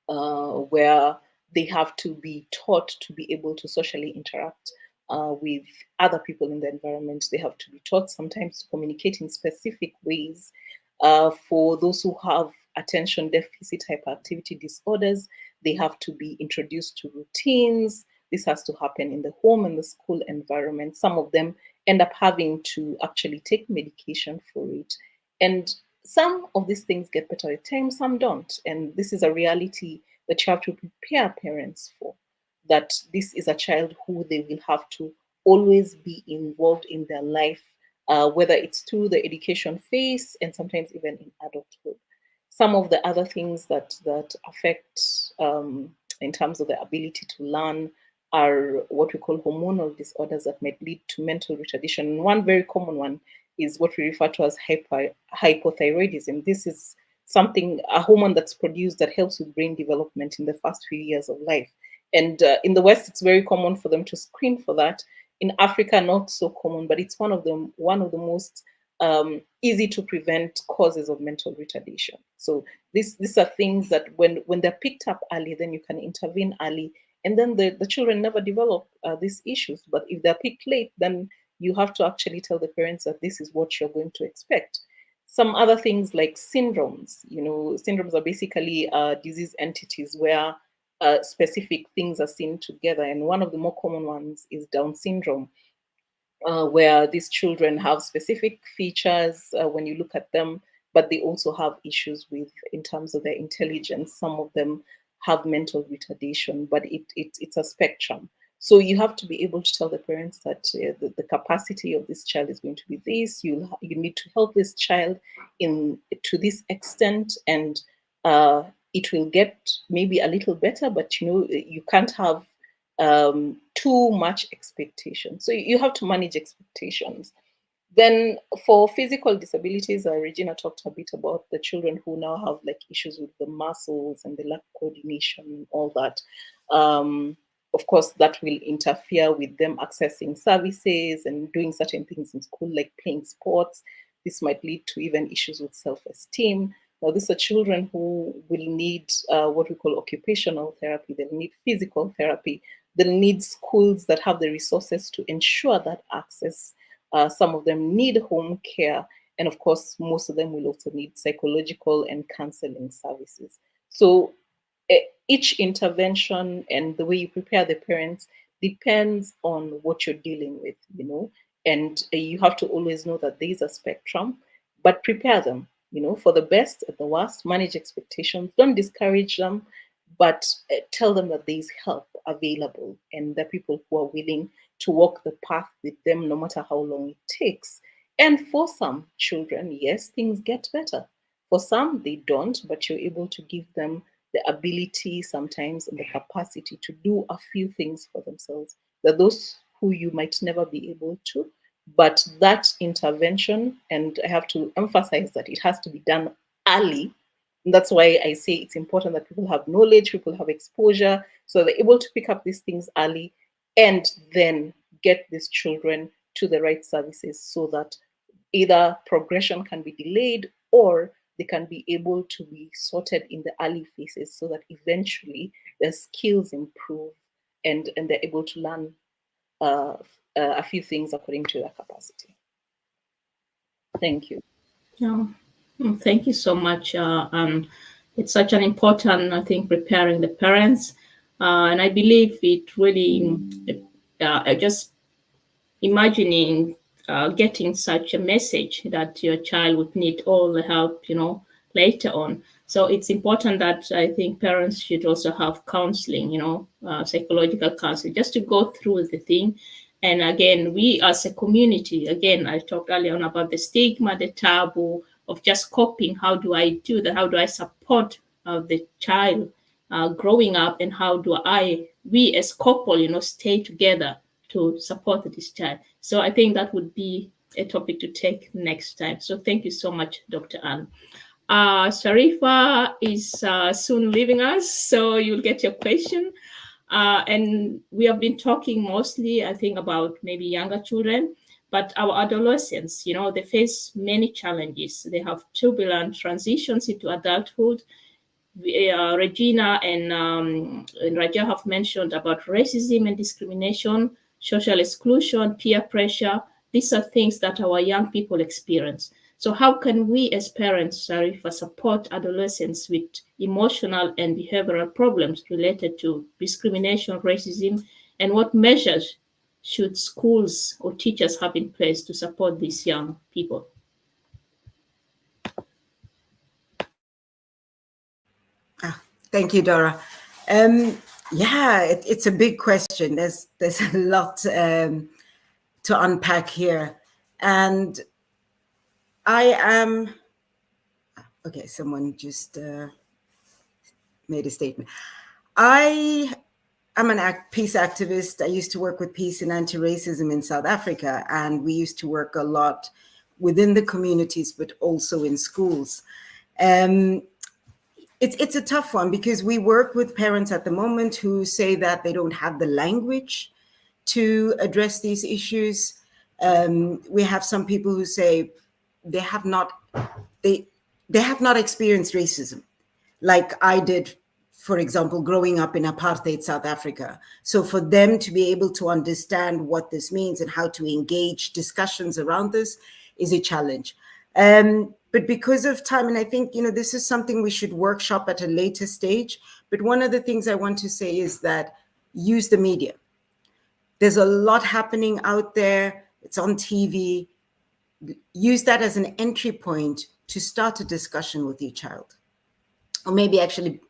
where they have to be taught to be able to socially interact with other people in the environment. They have to be taught sometimes to communicate in specific ways. For those who have attention deficit hyperactivity disorders, they have to be introduced to routines. This has to happen in the home and the school environment. Some of them end up having to actually take medication for it. And some of these things get better at times, some don't. And this is a reality that you have to prepare parents for, that this is a child who they will have to always be involved in their life, whether it's through the education phase and sometimes even in adulthood. Some of the other things that affect in terms of the ability to learn are what we call hormonal disorders that might lead to mental retardation. And one very common one is what we refer to as hypothyroidism. This is a hormone that's produced that helps with brain development in the first few years of life. And in the West, it's very common for them to screen for that. In Africa, not so common, but it's one of the most easy to prevent causes of mental retardation. So these are things that when they're picked up early, then you can intervene early, and then the children never develop these issues. But if they're picked late, then you have to actually tell the parents that this is what you're going to expect. Some other things like syndromes. Syndromes are basically disease entities where specific things are seen together. And one of the more common ones is Down syndrome, where these children have specific features when you look at them, but they also have issues in terms of their intelligence. Some of them have mental retardation, but it's a spectrum. So you have to be able to tell the parents that the capacity of this child is going to be this. You need to help this child to this extent, and it will get maybe a little better, but you can't have too much expectation. So you have to manage expectations. Then for physical disabilities, Regina talked a bit about the children who now have like issues with the muscles and the lack of coordination, all that. Of course, that will interfere with them accessing services and doing certain things in school, like playing sports. This might lead to even issues with self-esteem. Now, these are children who will need what we call occupational therapy. They'll need physical therapy. They'll need schools that have the resources to ensure that access. Some of them need home care. And of course, most of them will also need psychological and counseling services. So each intervention and the way you prepare the parents depends on what you're dealing with, and you have to always know that there's a spectrum, but prepare them, for the best and the worst. Manage expectations. Don't discourage them, but tell them that there's help available and there are people who are willing to walk the path with them no matter how long it takes. And for some children, yes, things get better. For some, they don't, but you're able to give them the ability sometimes and the capacity to do a few things for themselves. There are those who you might never be able to, but that intervention, and I have to emphasize that it has to be done early. And that's why I say it's important that people have knowledge, people have exposure, so they're able to pick up these things early and then get these children to the right services so that either progression can be delayed or they can be able to be sorted in the early phases so that eventually their skills improve and they're able to learn a few things according to their capacity. Thank you. Yeah. Thank you so much. It's such an important, I think, preparing the parents. And I believe it really, just imagining getting such a message that your child would need all the help, later on. So it's important that I think parents should also have counseling, psychological counseling, just to go through the thing. And again, we as a community, again, I talked earlier on about the stigma, the taboo of just coping. How do I do that? How do I support the child growing up? And how do we as couple, stay together to support this child? So I think that would be a topic to take next time. So thank you so much, Dr. Anne. Sharifa is soon leaving us, so you'll get your question. And we have been talking mostly, I think, about maybe younger children, but our adolescents, they face many challenges. They have turbulent transitions into adulthood. Regina and Raja have mentioned about racism and discrimination, social exclusion, peer pressure. These are things that our young people experience. So how can we as parents, Sharifa, support adolescents with emotional and behavioral problems related to discrimination, racism, and what measures should schools or teachers have in place to support these young people? Thank you, Dora. It's a big question. There's a lot to unpack here. And okay, someone just made a statement. I am an peace activist. I used to work with peace and anti-racism in South Africa, and we used to work a lot within the communities, but also in schools. It's a tough one because we work with parents at the moment who say that they don't have the language to address these issues. We have some people who say they have not experienced racism like I did, for example, growing up in apartheid South Africa. So for them to be able to understand what this means and how to engage discussions around this is a challenge. But because of time, and I think, this is something we should workshop at a later stage. But one of the things I want to say is that use the media. There's a lot happening out there. It's on TV. Use that as an entry point to start a discussion with your child. Or maybe actually,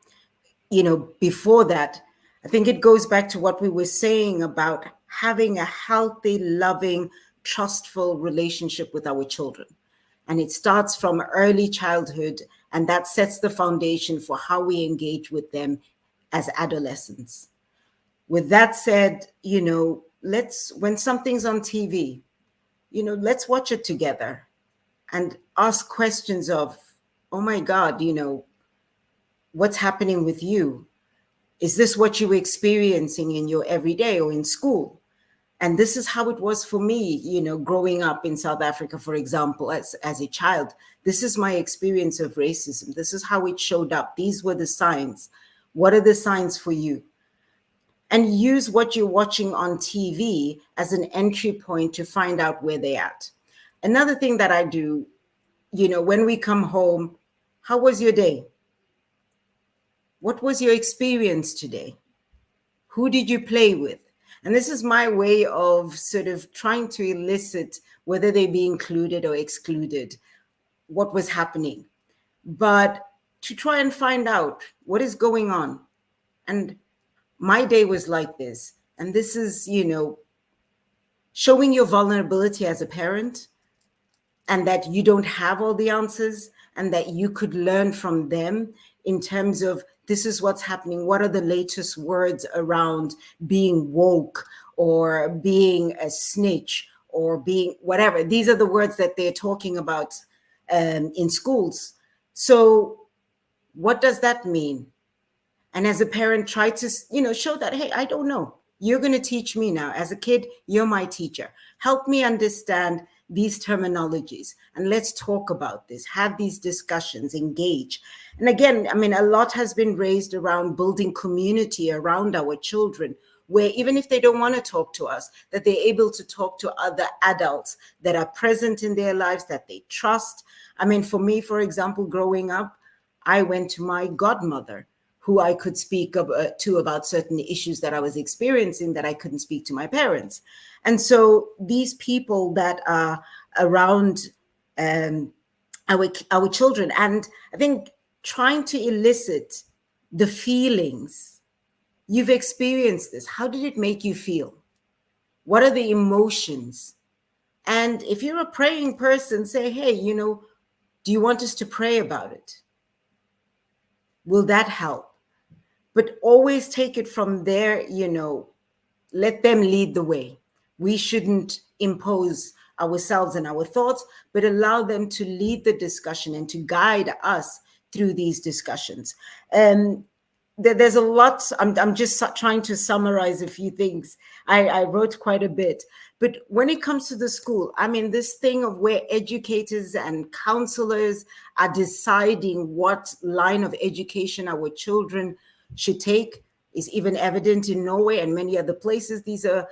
before that, I think it goes back to what we were saying about having a healthy, loving, trustful relationship with our children. And it starts from early childhood, and that sets the foundation for how we engage with them as adolescents. With that said, when something's on TV, let's watch it together and ask questions of, oh my God, what's happening with you? Is this what you were experiencing in your everyday or in school? And this is how it was for me, growing up in South Africa, for example, as a child. This is my experience of racism. This is how it showed up. These were the signs. What are the signs for you? And use what you're watching on TV as an entry point to find out where they're at. Another thing that I do, when we come home, how was your day? What was your experience today? Who did you play with? And this is my way of sort of trying to elicit whether they be included or excluded, what was happening. But to try and find out what is going on. And my day was like this. And this is, showing your vulnerability as a parent, and that you don't have all the answers, and that you could learn from them in terms of, this is what's happening. What are the latest words around being woke or being a snitch or being whatever? These are the words that they're talking about in schools. So what does that mean? And as a parent, try to, show that, hey, I don't know. You're going to teach me now. As a kid, you're my teacher. Help me understand these terminologies, and let's talk about this, have these discussions, engage. And again, a lot has been raised around building community around our children, where even if they don't want to talk to us, that they're able to talk to other adults that are present in their lives, that they trust. For me, for example, growing up, I went to my godmother, who I could speak to about certain issues that I was experiencing that I couldn't speak to my parents. And so these people that are around our children, and I think trying to elicit the feelings. You've experienced this. How did it make you feel? What are the emotions? And if you're a praying person, say, hey, do you want us to pray about it? Will that help? But always take it from there, let them lead the way. We shouldn't impose ourselves and our thoughts, but allow them to lead the discussion and to guide us through these discussions. There's a lot. I'm just trying to summarize a few things. I wrote quite a bit. But when it comes to the school, this thing of where educators and counselors are deciding what line of education our children should take is even evident in Norway and many other places. These are,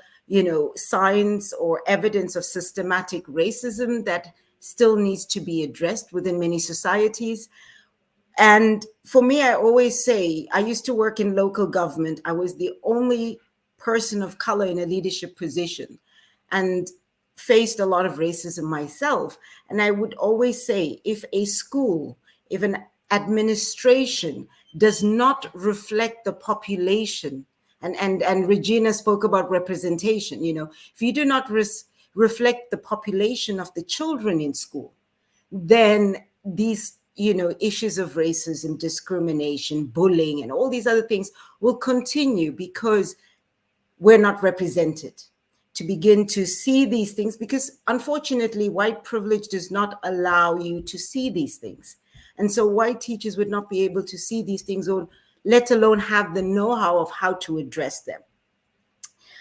signs or evidence of systematic racism that still needs to be addressed within many societies. And for me, I always say, I used to work in local government. I was the only person of color in a leadership position and faced a lot of racism myself. And I would always say, if a school, if an administration does not reflect the population, and Regina spoke about representation, if you do not reflect the population of the children in school, then these issues of racism, discrimination, bullying, and all these other things will continue because we're not represented to begin to see these things, because unfortunately, white privilege does not allow you to see these things. And so white teachers would not be able to see these things, or let alone have the know-how of how to address them.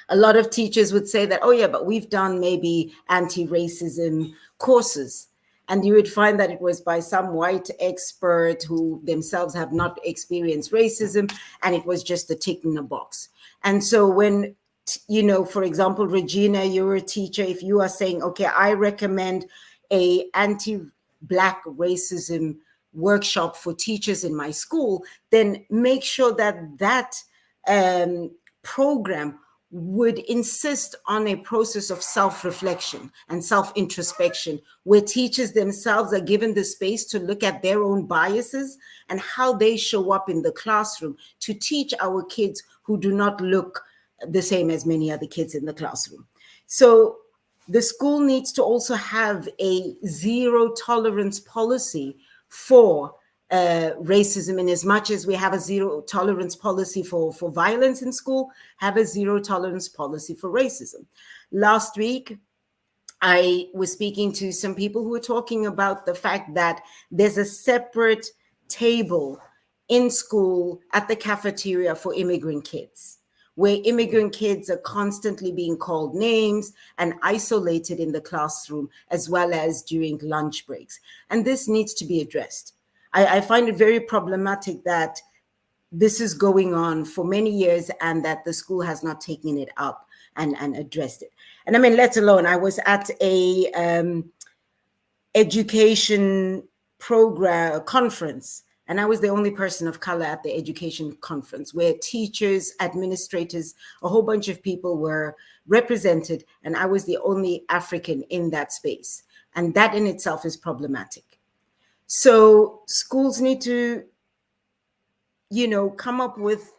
A lot of teachers would say that, oh yeah, but we've done maybe anti-racism courses. And you would find that it was by some white expert who themselves have not experienced racism, and it was just a tick in a box. And so when, for example, Regina, you're a teacher, if you are saying, okay, I recommend a anti-Black racism workshop for teachers in my school, then make sure that program would insist on a process of self-reflection and self-introspection, where teachers themselves are given the space to look at their own biases and how they show up in the classroom to teach our kids who do not look the same as many other kids in the classroom. So the school needs to also have a zero tolerance policy for racism, in as much as we have a zero tolerance policy for violence in school, have a zero tolerance policy for racism. Last week, I was speaking to some people who were talking about the fact that there's a separate table in school at the cafeteria for immigrant kids, where immigrant kids are constantly being called names and isolated in the classroom, as well as during lunch breaks. And this needs to be addressed. I find it very problematic that this is going on for many years and that the school has not taken it up and addressed it. And I mean, let alone, I was at a education program conference, and I was the only person of color at the education conference, where teachers, administrators, a whole bunch of people were represented, and I was the only African in that space. And that in itself is problematic. So schools need to, come up with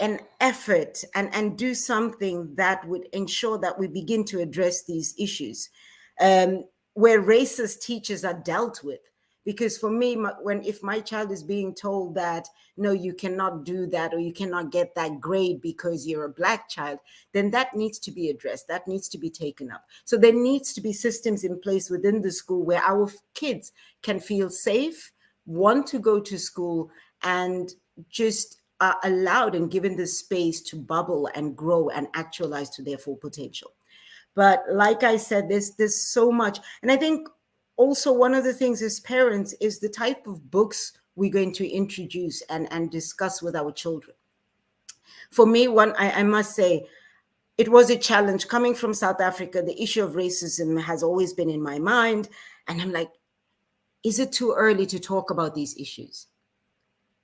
an effort and do something that would ensure that we begin to address these issues, where racist teachers are dealt with. Because for me, if my child is being told that, no, you cannot do that, or you cannot get that grade because you're a Black child, then that needs to be addressed. That needs to be taken up. So there needs to be systems in place within the school where our kids can feel safe, want to go to school, and just are allowed and given the space to bubble and grow and actualize to their full potential. But like I said, there's so much. And I think also one of the things as parents is the type of books we're going to introduce and discuss with our children. For me, I must say, it was a challenge coming from South Africa. The issue of racism has always been in my mind. And I'm like, is it too early to talk about these issues?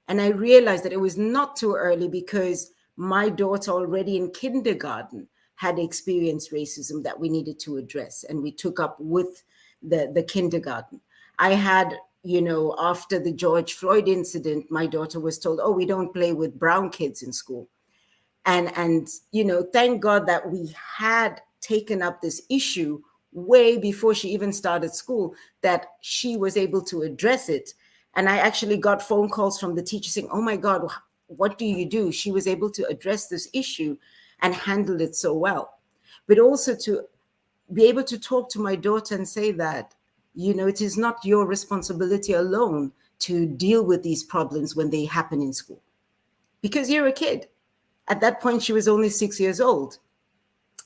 And I realized that it was not too early, because my daughter already in kindergarten had experienced racism that we needed to address, and we took up with the kindergarten. I had, after the George Floyd incident, my daughter was told, oh, we don't play with brown kids in school. And thank God that we had taken up this issue way before she even started school, that she was able to address it. And I actually got phone calls from the teacher saying, oh my God, what do you do? She was able to address this issue and handle it so well. But also to be able to talk to my daughter and say that, it is not your responsibility alone to deal with these problems when they happen in school, because you're a kid. At that point, she was only 6 years old.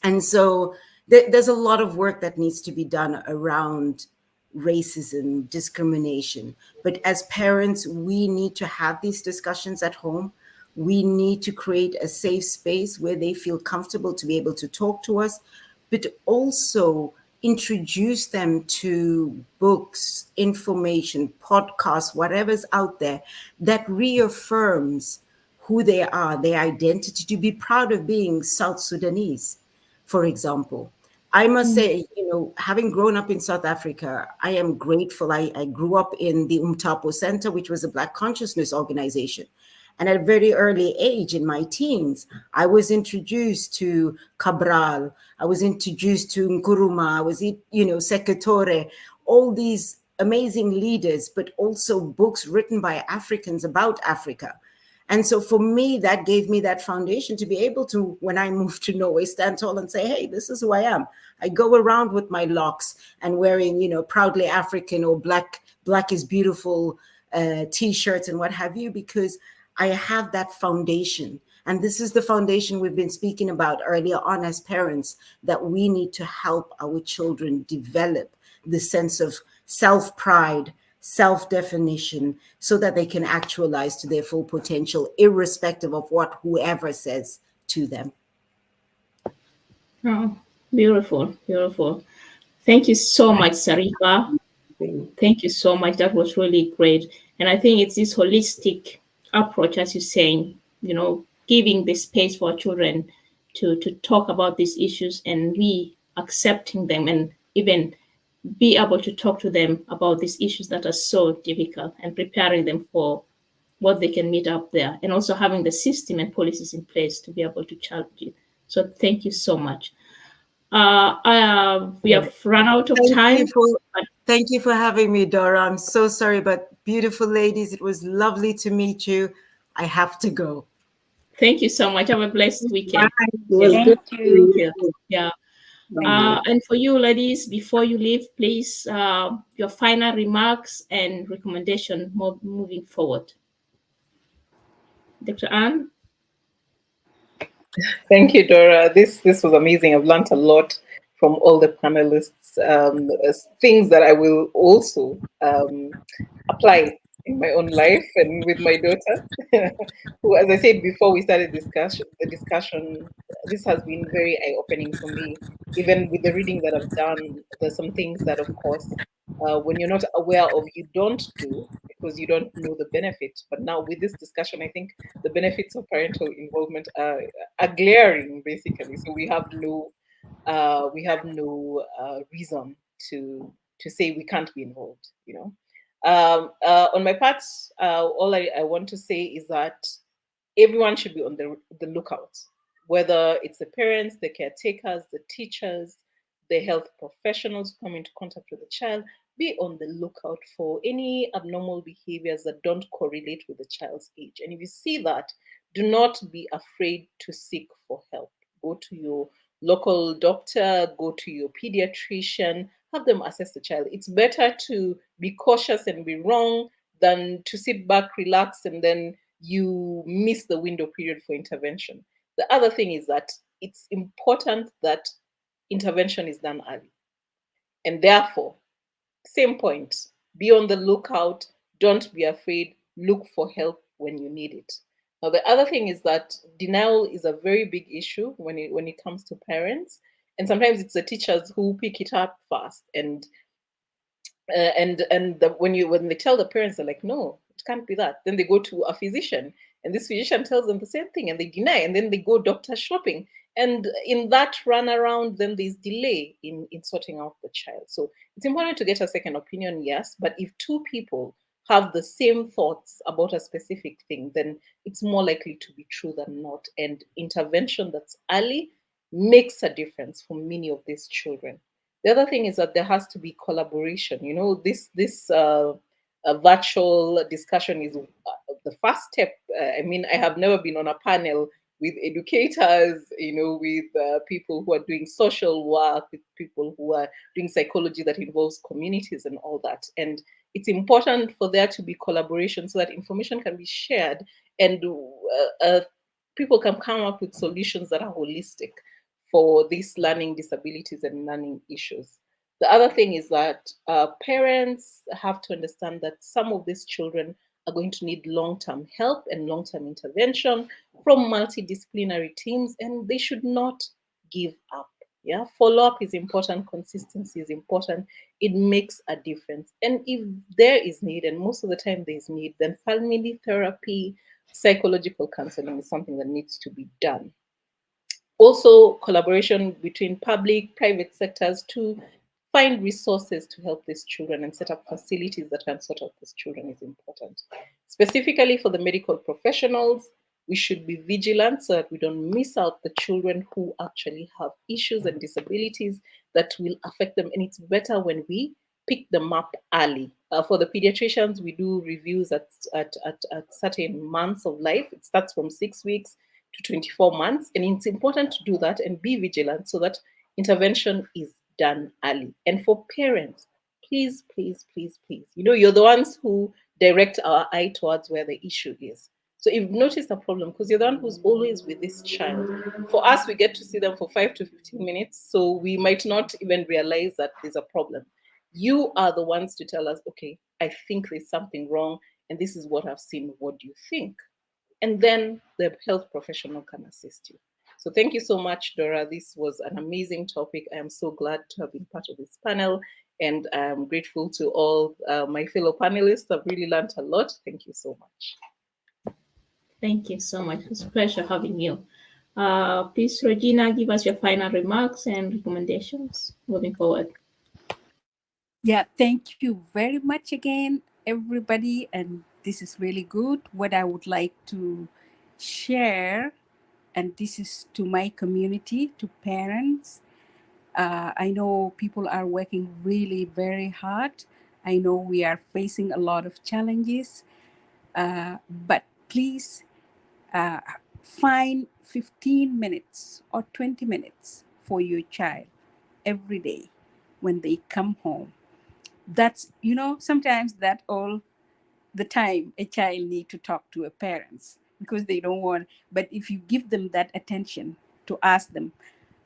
And so there's a lot of work that needs to be done around racism, discrimination. But as parents, we need to have these discussions at home. We need to create a safe space where they feel comfortable to be able to talk to us, but also introduce them to books, information, podcasts, whatever's out there that reaffirms who they are, their identity, to be proud of being South Sudanese, for example. I must say, having grown up in South Africa, I am grateful. I grew up in the Umtapo Center, which was a Black consciousness organization. And at a very early age, in my teens, I was introduced to Cabral. I was introduced to Nkuruma. I was, Sekatore, all these amazing leaders, but also books written by Africans about Africa. And so for me, that gave me that foundation to be able to, when I moved to Norway, stand tall and say, hey, this is who I am. I go around with my locks and wearing, proudly African or Black is beautiful T-shirts and what have you, because I have that foundation. And this is the foundation we've been speaking about earlier on as parents, that we need to help our children develop the sense of self-pride, self-definition, so that they can actualize to their full potential, irrespective of what whoever says to them. Oh, beautiful, beautiful. Thank you so much, Sarifa. Thank you so much. That was really great. And I think it's this holistic approach, as you're saying, giving the space for children to talk about these issues and we accepting them and even be able to talk to them about these issues that are so difficult and preparing them for what they can meet up there and also having the system and policies in place to be able to challenge it. So thank you so much. We have run out of time. Thank you for having me, Dora. I'm so sorry, but beautiful ladies, it was lovely to meet you. I have to go. Thank you so much. Have a blessed weekend. Thank you. Yeah. And for you, ladies, before you leave, please, your final remarks and recommendation moving forward. Dr. Anne? Thank you, Dora. This was amazing. I've learned a lot from all the panelists, things that I will also apply in my own life and with my daughter, who, as I said before we started the discussion, this has been very eye-opening for me. Even with the reading that I've done, there's some things that, of course, when you're not aware of, you don't do because you don't know the benefit. But now with this discussion, I think the benefits of parental involvement are glaring, basically. So we have no reason to say we can't be involved. On my part, all I want to say is that everyone should be on the lookout, whether it's the parents, the caretakers, the teachers, the health professionals who come into contact with the child. Be on the lookout for any abnormal behaviors that don't correlate with the child's age. And if you see that, do not be afraid to seek for help. Go to your local doctor, go to your pediatrician, have them assess the child. It's better to be cautious and be wrong than to sit back, relax, and then you miss the window period for intervention. The other thing is that it's important that intervention is done early. And therefore, same point, be on the lookout, don't be afraid, look for help when you need it. Now, the other thing is that denial is a very big issue when it comes to parents. And sometimes it's the teachers who pick it up fast. When they tell the parents, they're like, no, it can't be that. Then they go to a physician, and this physician tells them the same thing, and they deny, and then they go doctor shopping. And in that runaround, then there's delay in sorting out the child. So it's important to get a second opinion, yes, but if two people have the same thoughts about a specific thing, then it's more likely to be true than not. And intervention that's early makes a difference for many of these children. The other thing is that there has to be collaboration. This virtual discussion is the first step. I mean, I have never been on a panel with educators, with people who are doing social work, with people who are doing psychology that involves communities and all that. And it's important for there to be collaboration so that information can be shared and people can come up with solutions that are holistic for these learning disabilities and learning issues. The other thing is that parents have to understand that some of these children are going to need long-term help and long-term intervention from multidisciplinary teams, and they should not give up. Yeah, follow-up is important, consistency is important. It makes a difference. And if there is need, and most of the time there's need, then family therapy, psychological counseling is something that needs to be done. Also, collaboration between public, private sectors to find resources to help these children and set up facilities that can sort out these children is important. Specifically for the medical professionals, we should be vigilant so that we don't miss out the children who actually have issues and disabilities that will affect them. And it's better when we pick them up early. For the pediatricians, we do reviews at certain months of life. It starts from 6 weeks to 24 months. And it's important to do that and be vigilant so that intervention is done early. And for parents, please, please, please, please, you're the ones who direct our eye towards where the issue is. So if you've noticed a problem, because you're the one who's always with this child, for us, we get to see them for 5 to 15 minutes. So we might not even realize that there's a problem. You are the ones to tell us, okay, I think there's something wrong, and this is what I've seen. What do you think? And then the health professional can assist you. So thank you so much, Dora. This was an amazing topic. I am so glad to have been part of this panel, and I'm grateful to all my fellow panelists. I've really learned a lot. Thank you so much. Thank you so much. It's a pleasure having you. Please, Regina, give us your final remarks and recommendations moving forward. Yeah, thank you very much again, everybody. And this is really good. What I would like to share, and this is to my community, to parents. I know people are working really very hard. I know we are facing a lot of challenges, but please find 15 minutes or 20 minutes for your child every day when they come home. That's, sometimes that all the time a child need to talk to a parents because they don't want, but if you give them that attention to ask them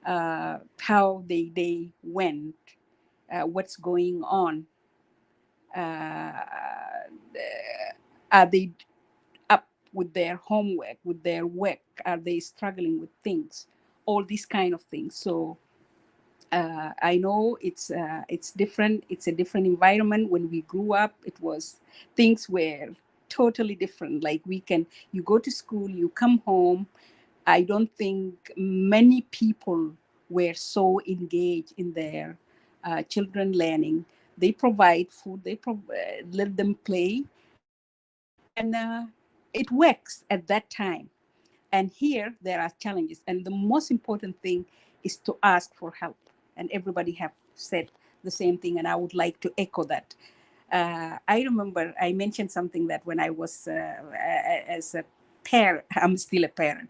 how they day went, what's going on, are they up with their homework, with their work, are they struggling with things, all these kind of things. So I know it's different. It's a different environment. When we grew up, things were totally different. Like you go to school, you come home. I don't think many people were so engaged in their children learning. They provide food, let them play, and it works at that time. And here there are challenges, and the most important thing is to ask for help. And everybody have said the same thing, and I would like to echo that. I remember I mentioned something that when I was as a parent, I'm still a parent.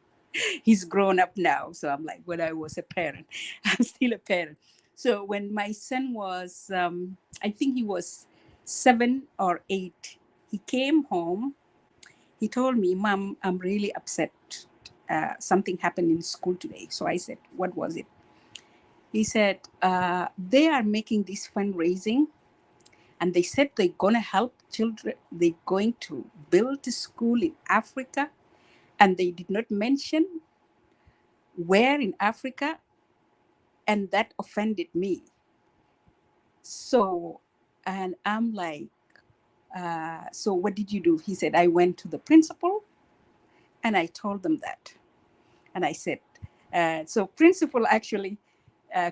He's grown up now, so I'm like, when I was a parent, I'm still a parent. So when my son was, I think he was 7 or 8, he came home. He told me, "Mom, I'm really upset. Something happened in school today." So I said, "What was it?" He said, "They are making this fundraising, and they said they're going to help children. They're going to build a school in Africa, and they did not mention where in Africa, and that offended me." So, and I'm like, "So what did you do?" He said, "I went to the principal, and I told them that." And I said, so principal actually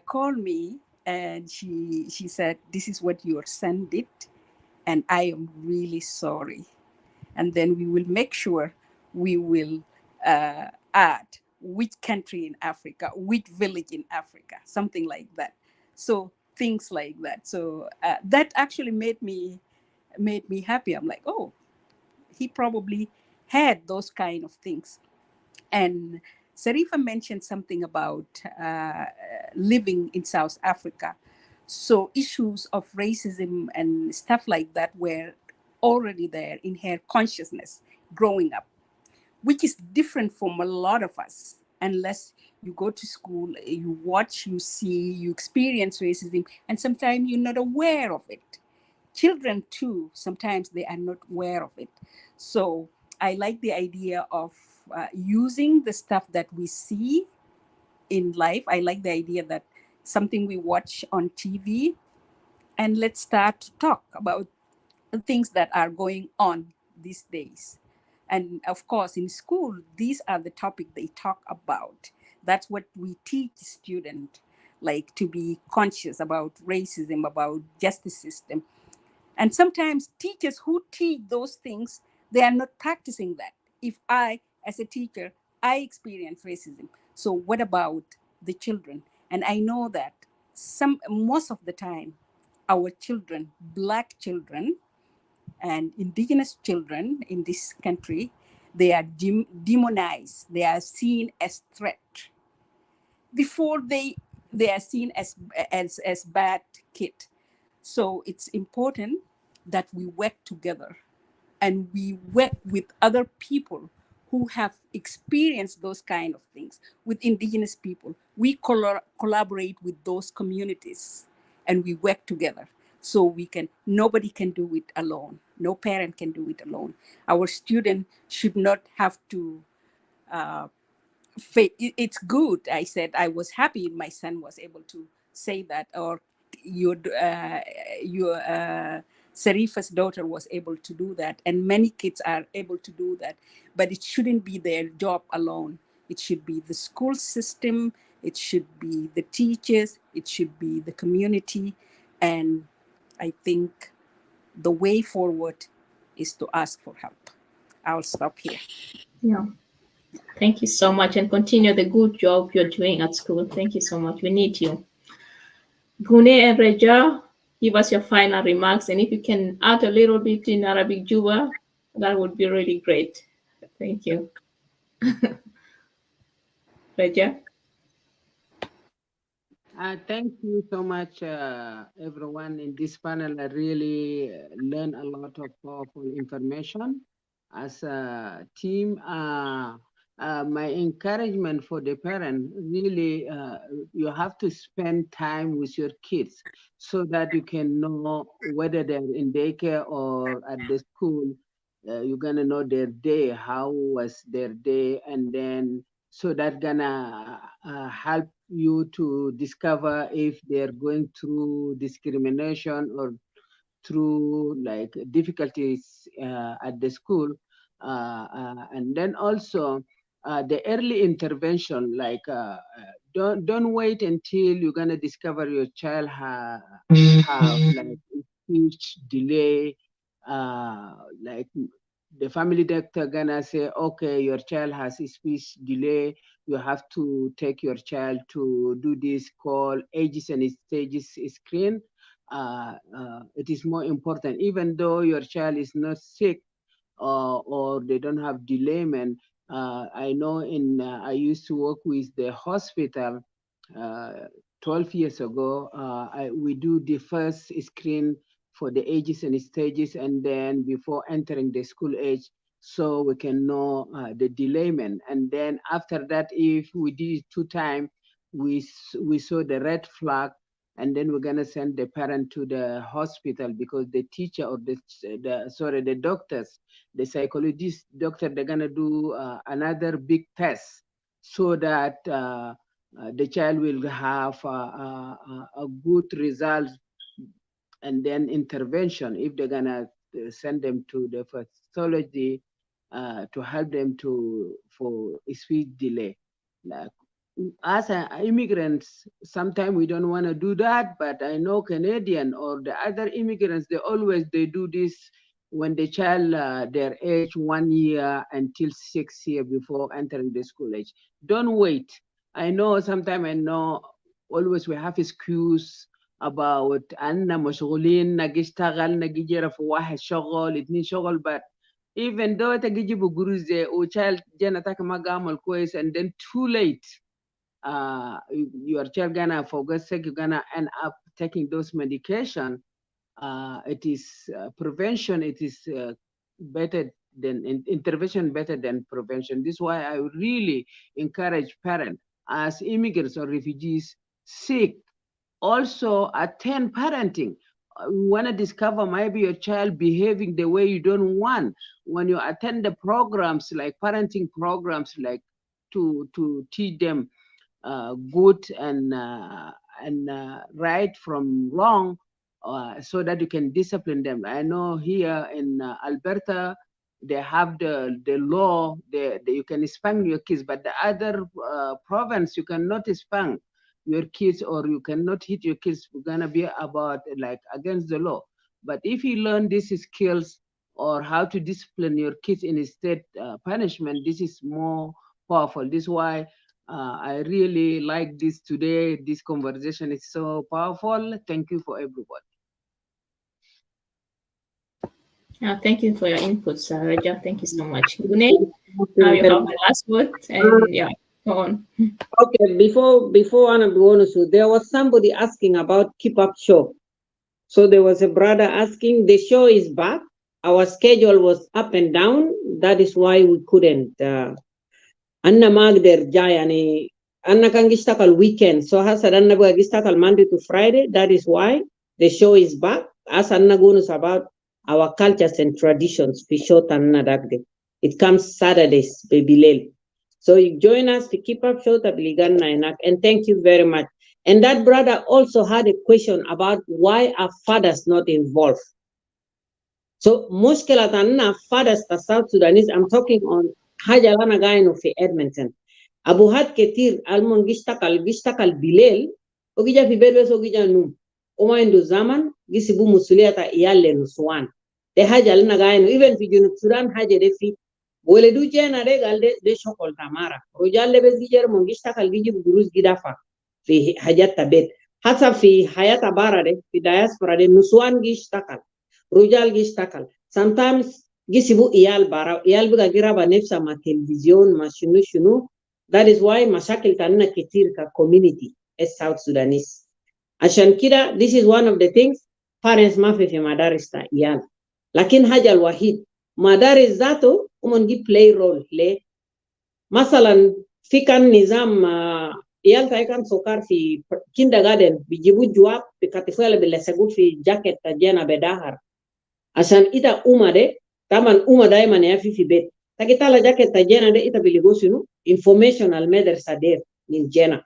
called me, and she said, "This is what your son did, and I am really sorry. And then we will make sure we will add which country in Africa, which village in Africa," something like that. So things like that. So that actually made me happy. I'm like, oh, he probably had those kind of things. And Sarifa mentioned something about living in South Africa. So issues of racism and stuff like that were already there in her consciousness growing up, which is different from a lot of us. Unless you go to school, you watch, you see, you experience racism, and sometimes you're not aware of it. Children too, sometimes they are not aware of it. So I like the idea of using the stuff that we see in life. I like the idea that something we watch on TV, and let's start to talk about the things that are going on these days. And of course, in school, these are the topics they talk about. That's what we teach students, like to be conscious about racism, about justice system. And sometimes teachers who teach those things, they are not practicing that. If I, as a teacher, I experience racism, so what about the children? And I know that most of the time, our children, Black children and indigenous children in this country, they are demonized. They are seen as threat before they are seen as bad kid. So it's important that we work together and we work with other people who have experienced those kind of things. With indigenous people, we collaborate with those communities and we work together. So nobody can do it alone. No parent can do it alone. Our student should not have to, it's good. I said, I was happy my son was able to say that, or your Sarifa's daughter was able to do that. And many kids are able to do that, but it shouldn't be their job alone. It should be the school system. It should be the teachers. It should be the community. And I think the way forward is to ask for help. I'll stop here. Yeah. Thank you so much, and continue the good job you're doing at school. Thank you so much. We need you. Gune and Reja, give us your final remarks, and if you can add a little bit in Arabic Juba, that would be really great. Thank you. Reja? Thank you so much, everyone in this panel. I really learned a lot of powerful information. As a team, my encouragement for the parent, really, you have to spend time with your kids so that you can know whether they're in daycare or at the school. You're gonna know their day, how was their day, and then so that gonna help you to discover if they're going through discrimination or through like difficulties at the school, and then also the early intervention, like don't wait until you're gonna discover your child have like speech delay, like the family doctor gonna say, okay, your child has a speech delay. You have to take your child to do this called ages and stages screen. It is more important, even though your child is not sick or they don't have delayment. I know I used to work with the hospital 12 years ago. We do the first screen for the ages and stages, and then before entering the school age, so we can know the delayment. And then after that, if we did it 2 times, we saw the red flag, and then we're gonna send the parent to the hospital, because the teacher or the doctors, the psychologist doctor, they're gonna do another big test so that the child will have a good result, and then intervention if they're gonna send them to the pathology to help them for speech delay. Like, as immigrants, sometimes we don't want to do that, but I know Canadian or the other immigrants, they do this when the child their age 1 year until 6 years before entering the school age. Don't wait. I know sometimes always we have excuse about أننا مشغولين نجي اشتغل نجي جرى في واحد شغل 2 شغل, but even though تجي بجروزة or child جانا تاك ما قامل كويس, and then too late, your child gonna for God's sake, you're gonna end up taking those medication. It is prevention. It is better than intervention, better than prevention. This is why I really encourage parents as immigrants or refugees seek also attend parenting. We want to discover maybe your child behaving the way you don't want. When you attend the programs like parenting programs, like to teach them good and right from wrong, so that you can discipline them. I know here in Alberta, they have the law, you can spank your kids, but the other province, you cannot spank your kids or you cannot hit your kids. We're gonna be about like against the law. But if you learn these skills or how to discipline your kids instead punishment, this is more powerful. This is why I really like this today. This conversation is so powerful. Thank you for everybody. Thank you for your input, Raja. Thank you so much. Gune, now you have the last word, and yeah, go on. Okay, before Anna Buonusu, there was somebody asking about Keep Up Show. So there was a brother asking, the show is back. Our schedule was up and down. That is why we couldn't. Anna Magder Jayani, Anna Kangistakal weekend. So Hasadanna Gistakal Monday to Friday. That is why the show is back. as Anagonus about our cultures and traditions, Pishot and Nadagde. It comes Saturdays, baby Lel. So you join us to keep up short of Ligan Nainak, and thank you very much. And that brother also had a question about why are fathers not involved. So mushkila tanna fathers ta South Sudanese, I'm talking on Hajalana Gaino fi Edmonton. Abu Had Ketir Almon Gistakal Bilel, Ogija fi Bedwes Ogija Num. Oma indu zaman gisibu musuliata iyale nuswan. De Hajalana Gaino, even fi Junub Sudan Haja defi. Wole du jena regal de shokol tamara. Rojalle bez gijer mon gistakal giji buruz gidafa fi hajata bet. Hata fi hayata bara de fi diaspora de nuswan gistakal. Rujal gistakal. Sometimes gisibu iyal bara, iyal biga giraba nefsa ma television, ma shunu. That is why mashakil tanna ketir ka community as South Sudanese. Ashan kida, this is one of the things parents mafi fi madaris ta iyal. Lakin hajal wahid, madaris zato umongi play role le. Masalan, fikan nizam iyal ta ikan sokar fi kindergarten, bijibu juap, fi katifuela bilesegu fi jacket ta jena bedahar. Asan ita umade, taman daima ne yafi fi bet. Takita la jacket ta jena de ita biligosinu, informational matters there in jena.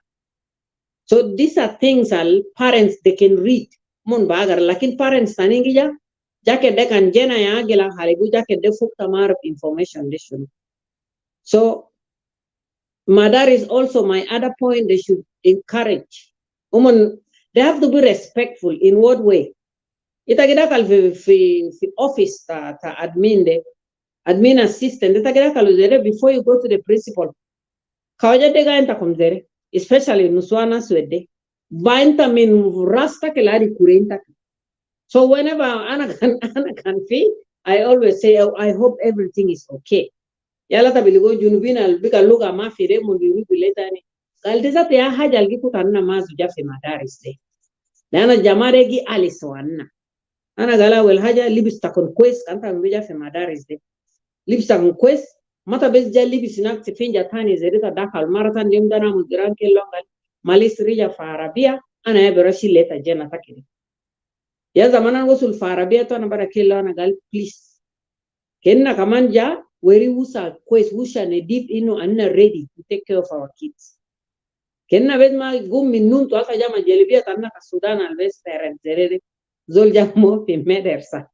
So these are things all parents they can read. Mon bagar, lakin parents taningija, jacket de kan jena ya gela harigu jacket de fukta mar of information de shunu. So Madar is also my other point. They should encourage. They have to be respectful. In what way? Itagidakal fi office ta admin de admin assistant. Itagidakal before you go to the principal. Kawaja dega enta komzere, especially nuswana swede. Bainta min rasta kelari kurenta. So whenever ana can feel, I always say, oh, I hope everything is okay. Yala ta biligo junubina bika luga mafire mundi bileta ni. Kaltiza te haja algiku tanna mazu jafe madaris de. Dana jamaregi aliswanna. Ana gala wel haja libis takon quest kanta mbija fe madaris de. Libis takon quest mata bez ja libis nak tifinja tani zerita dakal marathon demdana mudiran ke longal malis rija fa arabia ana ya berashi leta jena takiri. Ya zamana wasul fa arabia to ana bara kella ana gal please. Kenna kamanja where usa quest wusha ne deep ino anna ready to take care of our kids. Kenna bedma gum minun to aka jama jelibia tanna ka Sudan alves parents zerede zol jamo fi medersa.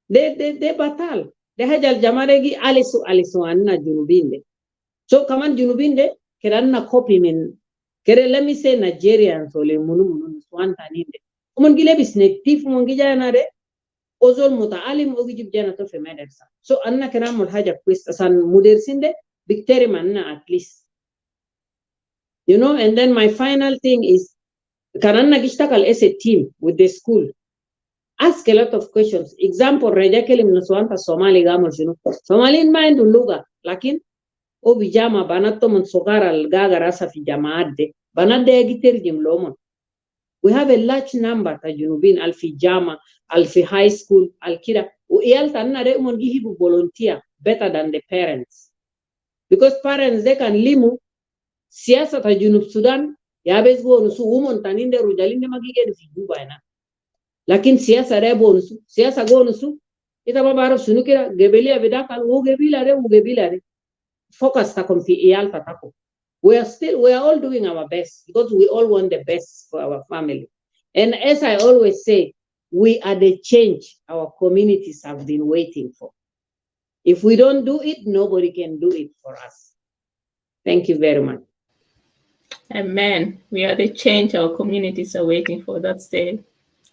De batal. De hajal jamaregi alisu anna junubinde. So kaman junubinde keranna copy min kere let me say Nigerians ole munu swanta ninde. Umon gile bisne tif mon gijana de ozol mutaalim ogijib jana to fi medersa. So anna keramul haja quest asan mudersinde bikteri manna at least. You know, and then my final thing is karanna gishtakal as a team with the school. Ask a lot of questions. Example, reja kelim nuswanta Somali gamul shinu. Somali in mind luga, lakin o bijama banato mon sogara al gaga rasa fi jamaade. Banade agiter jim lomon. We have a large number ta junubin al fi jama, al fi high school, al kira. Uyal tanna de umon gihibu volunteer better than the parents. Because parents they can limu siasa ta junub Sudan ya bezgo nusu umon taninde rujalinde magige fi Juba ina. Lakin siasa re bonusu, siasa gonusu, ita babaro sunukira gebelia vidakal ugebila re. Focus takom fi iyal tatako. We are all doing our best because we all want the best for our family. And as I always say, we are the change our communities have been waiting for. If we don't do it, nobody can do it for us. Thank you very much. Amen. We are the change our communities are waiting for. That's a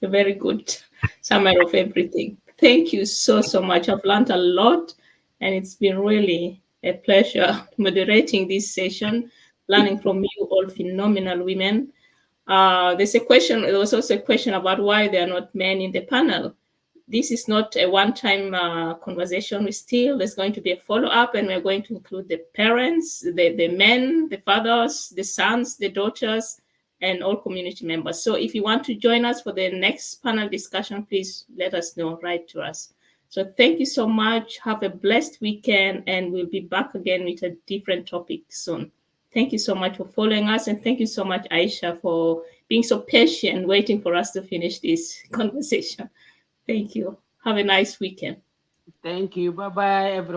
very good summary of everything. Thank you so much. I've learned a lot, and it's been really a pleasure moderating this session, learning from you all phenomenal women. There was also a question about why there are not men in the panel. This is not a one-time conversation. There's going to be a follow-up, and we're going to include the parents, the men, the fathers, the sons, the daughters, and all community members. So if you want to join us for the next panel discussion, please let us know, write to us. So thank you so much. Have a blessed weekend, and we'll be back again with a different topic soon. Thank you so much for following us, and thank you so much, Aisha, for being so patient, waiting for us to finish this conversation. Thank you. Have a nice weekend. Thank you. Bye-bye, everyone.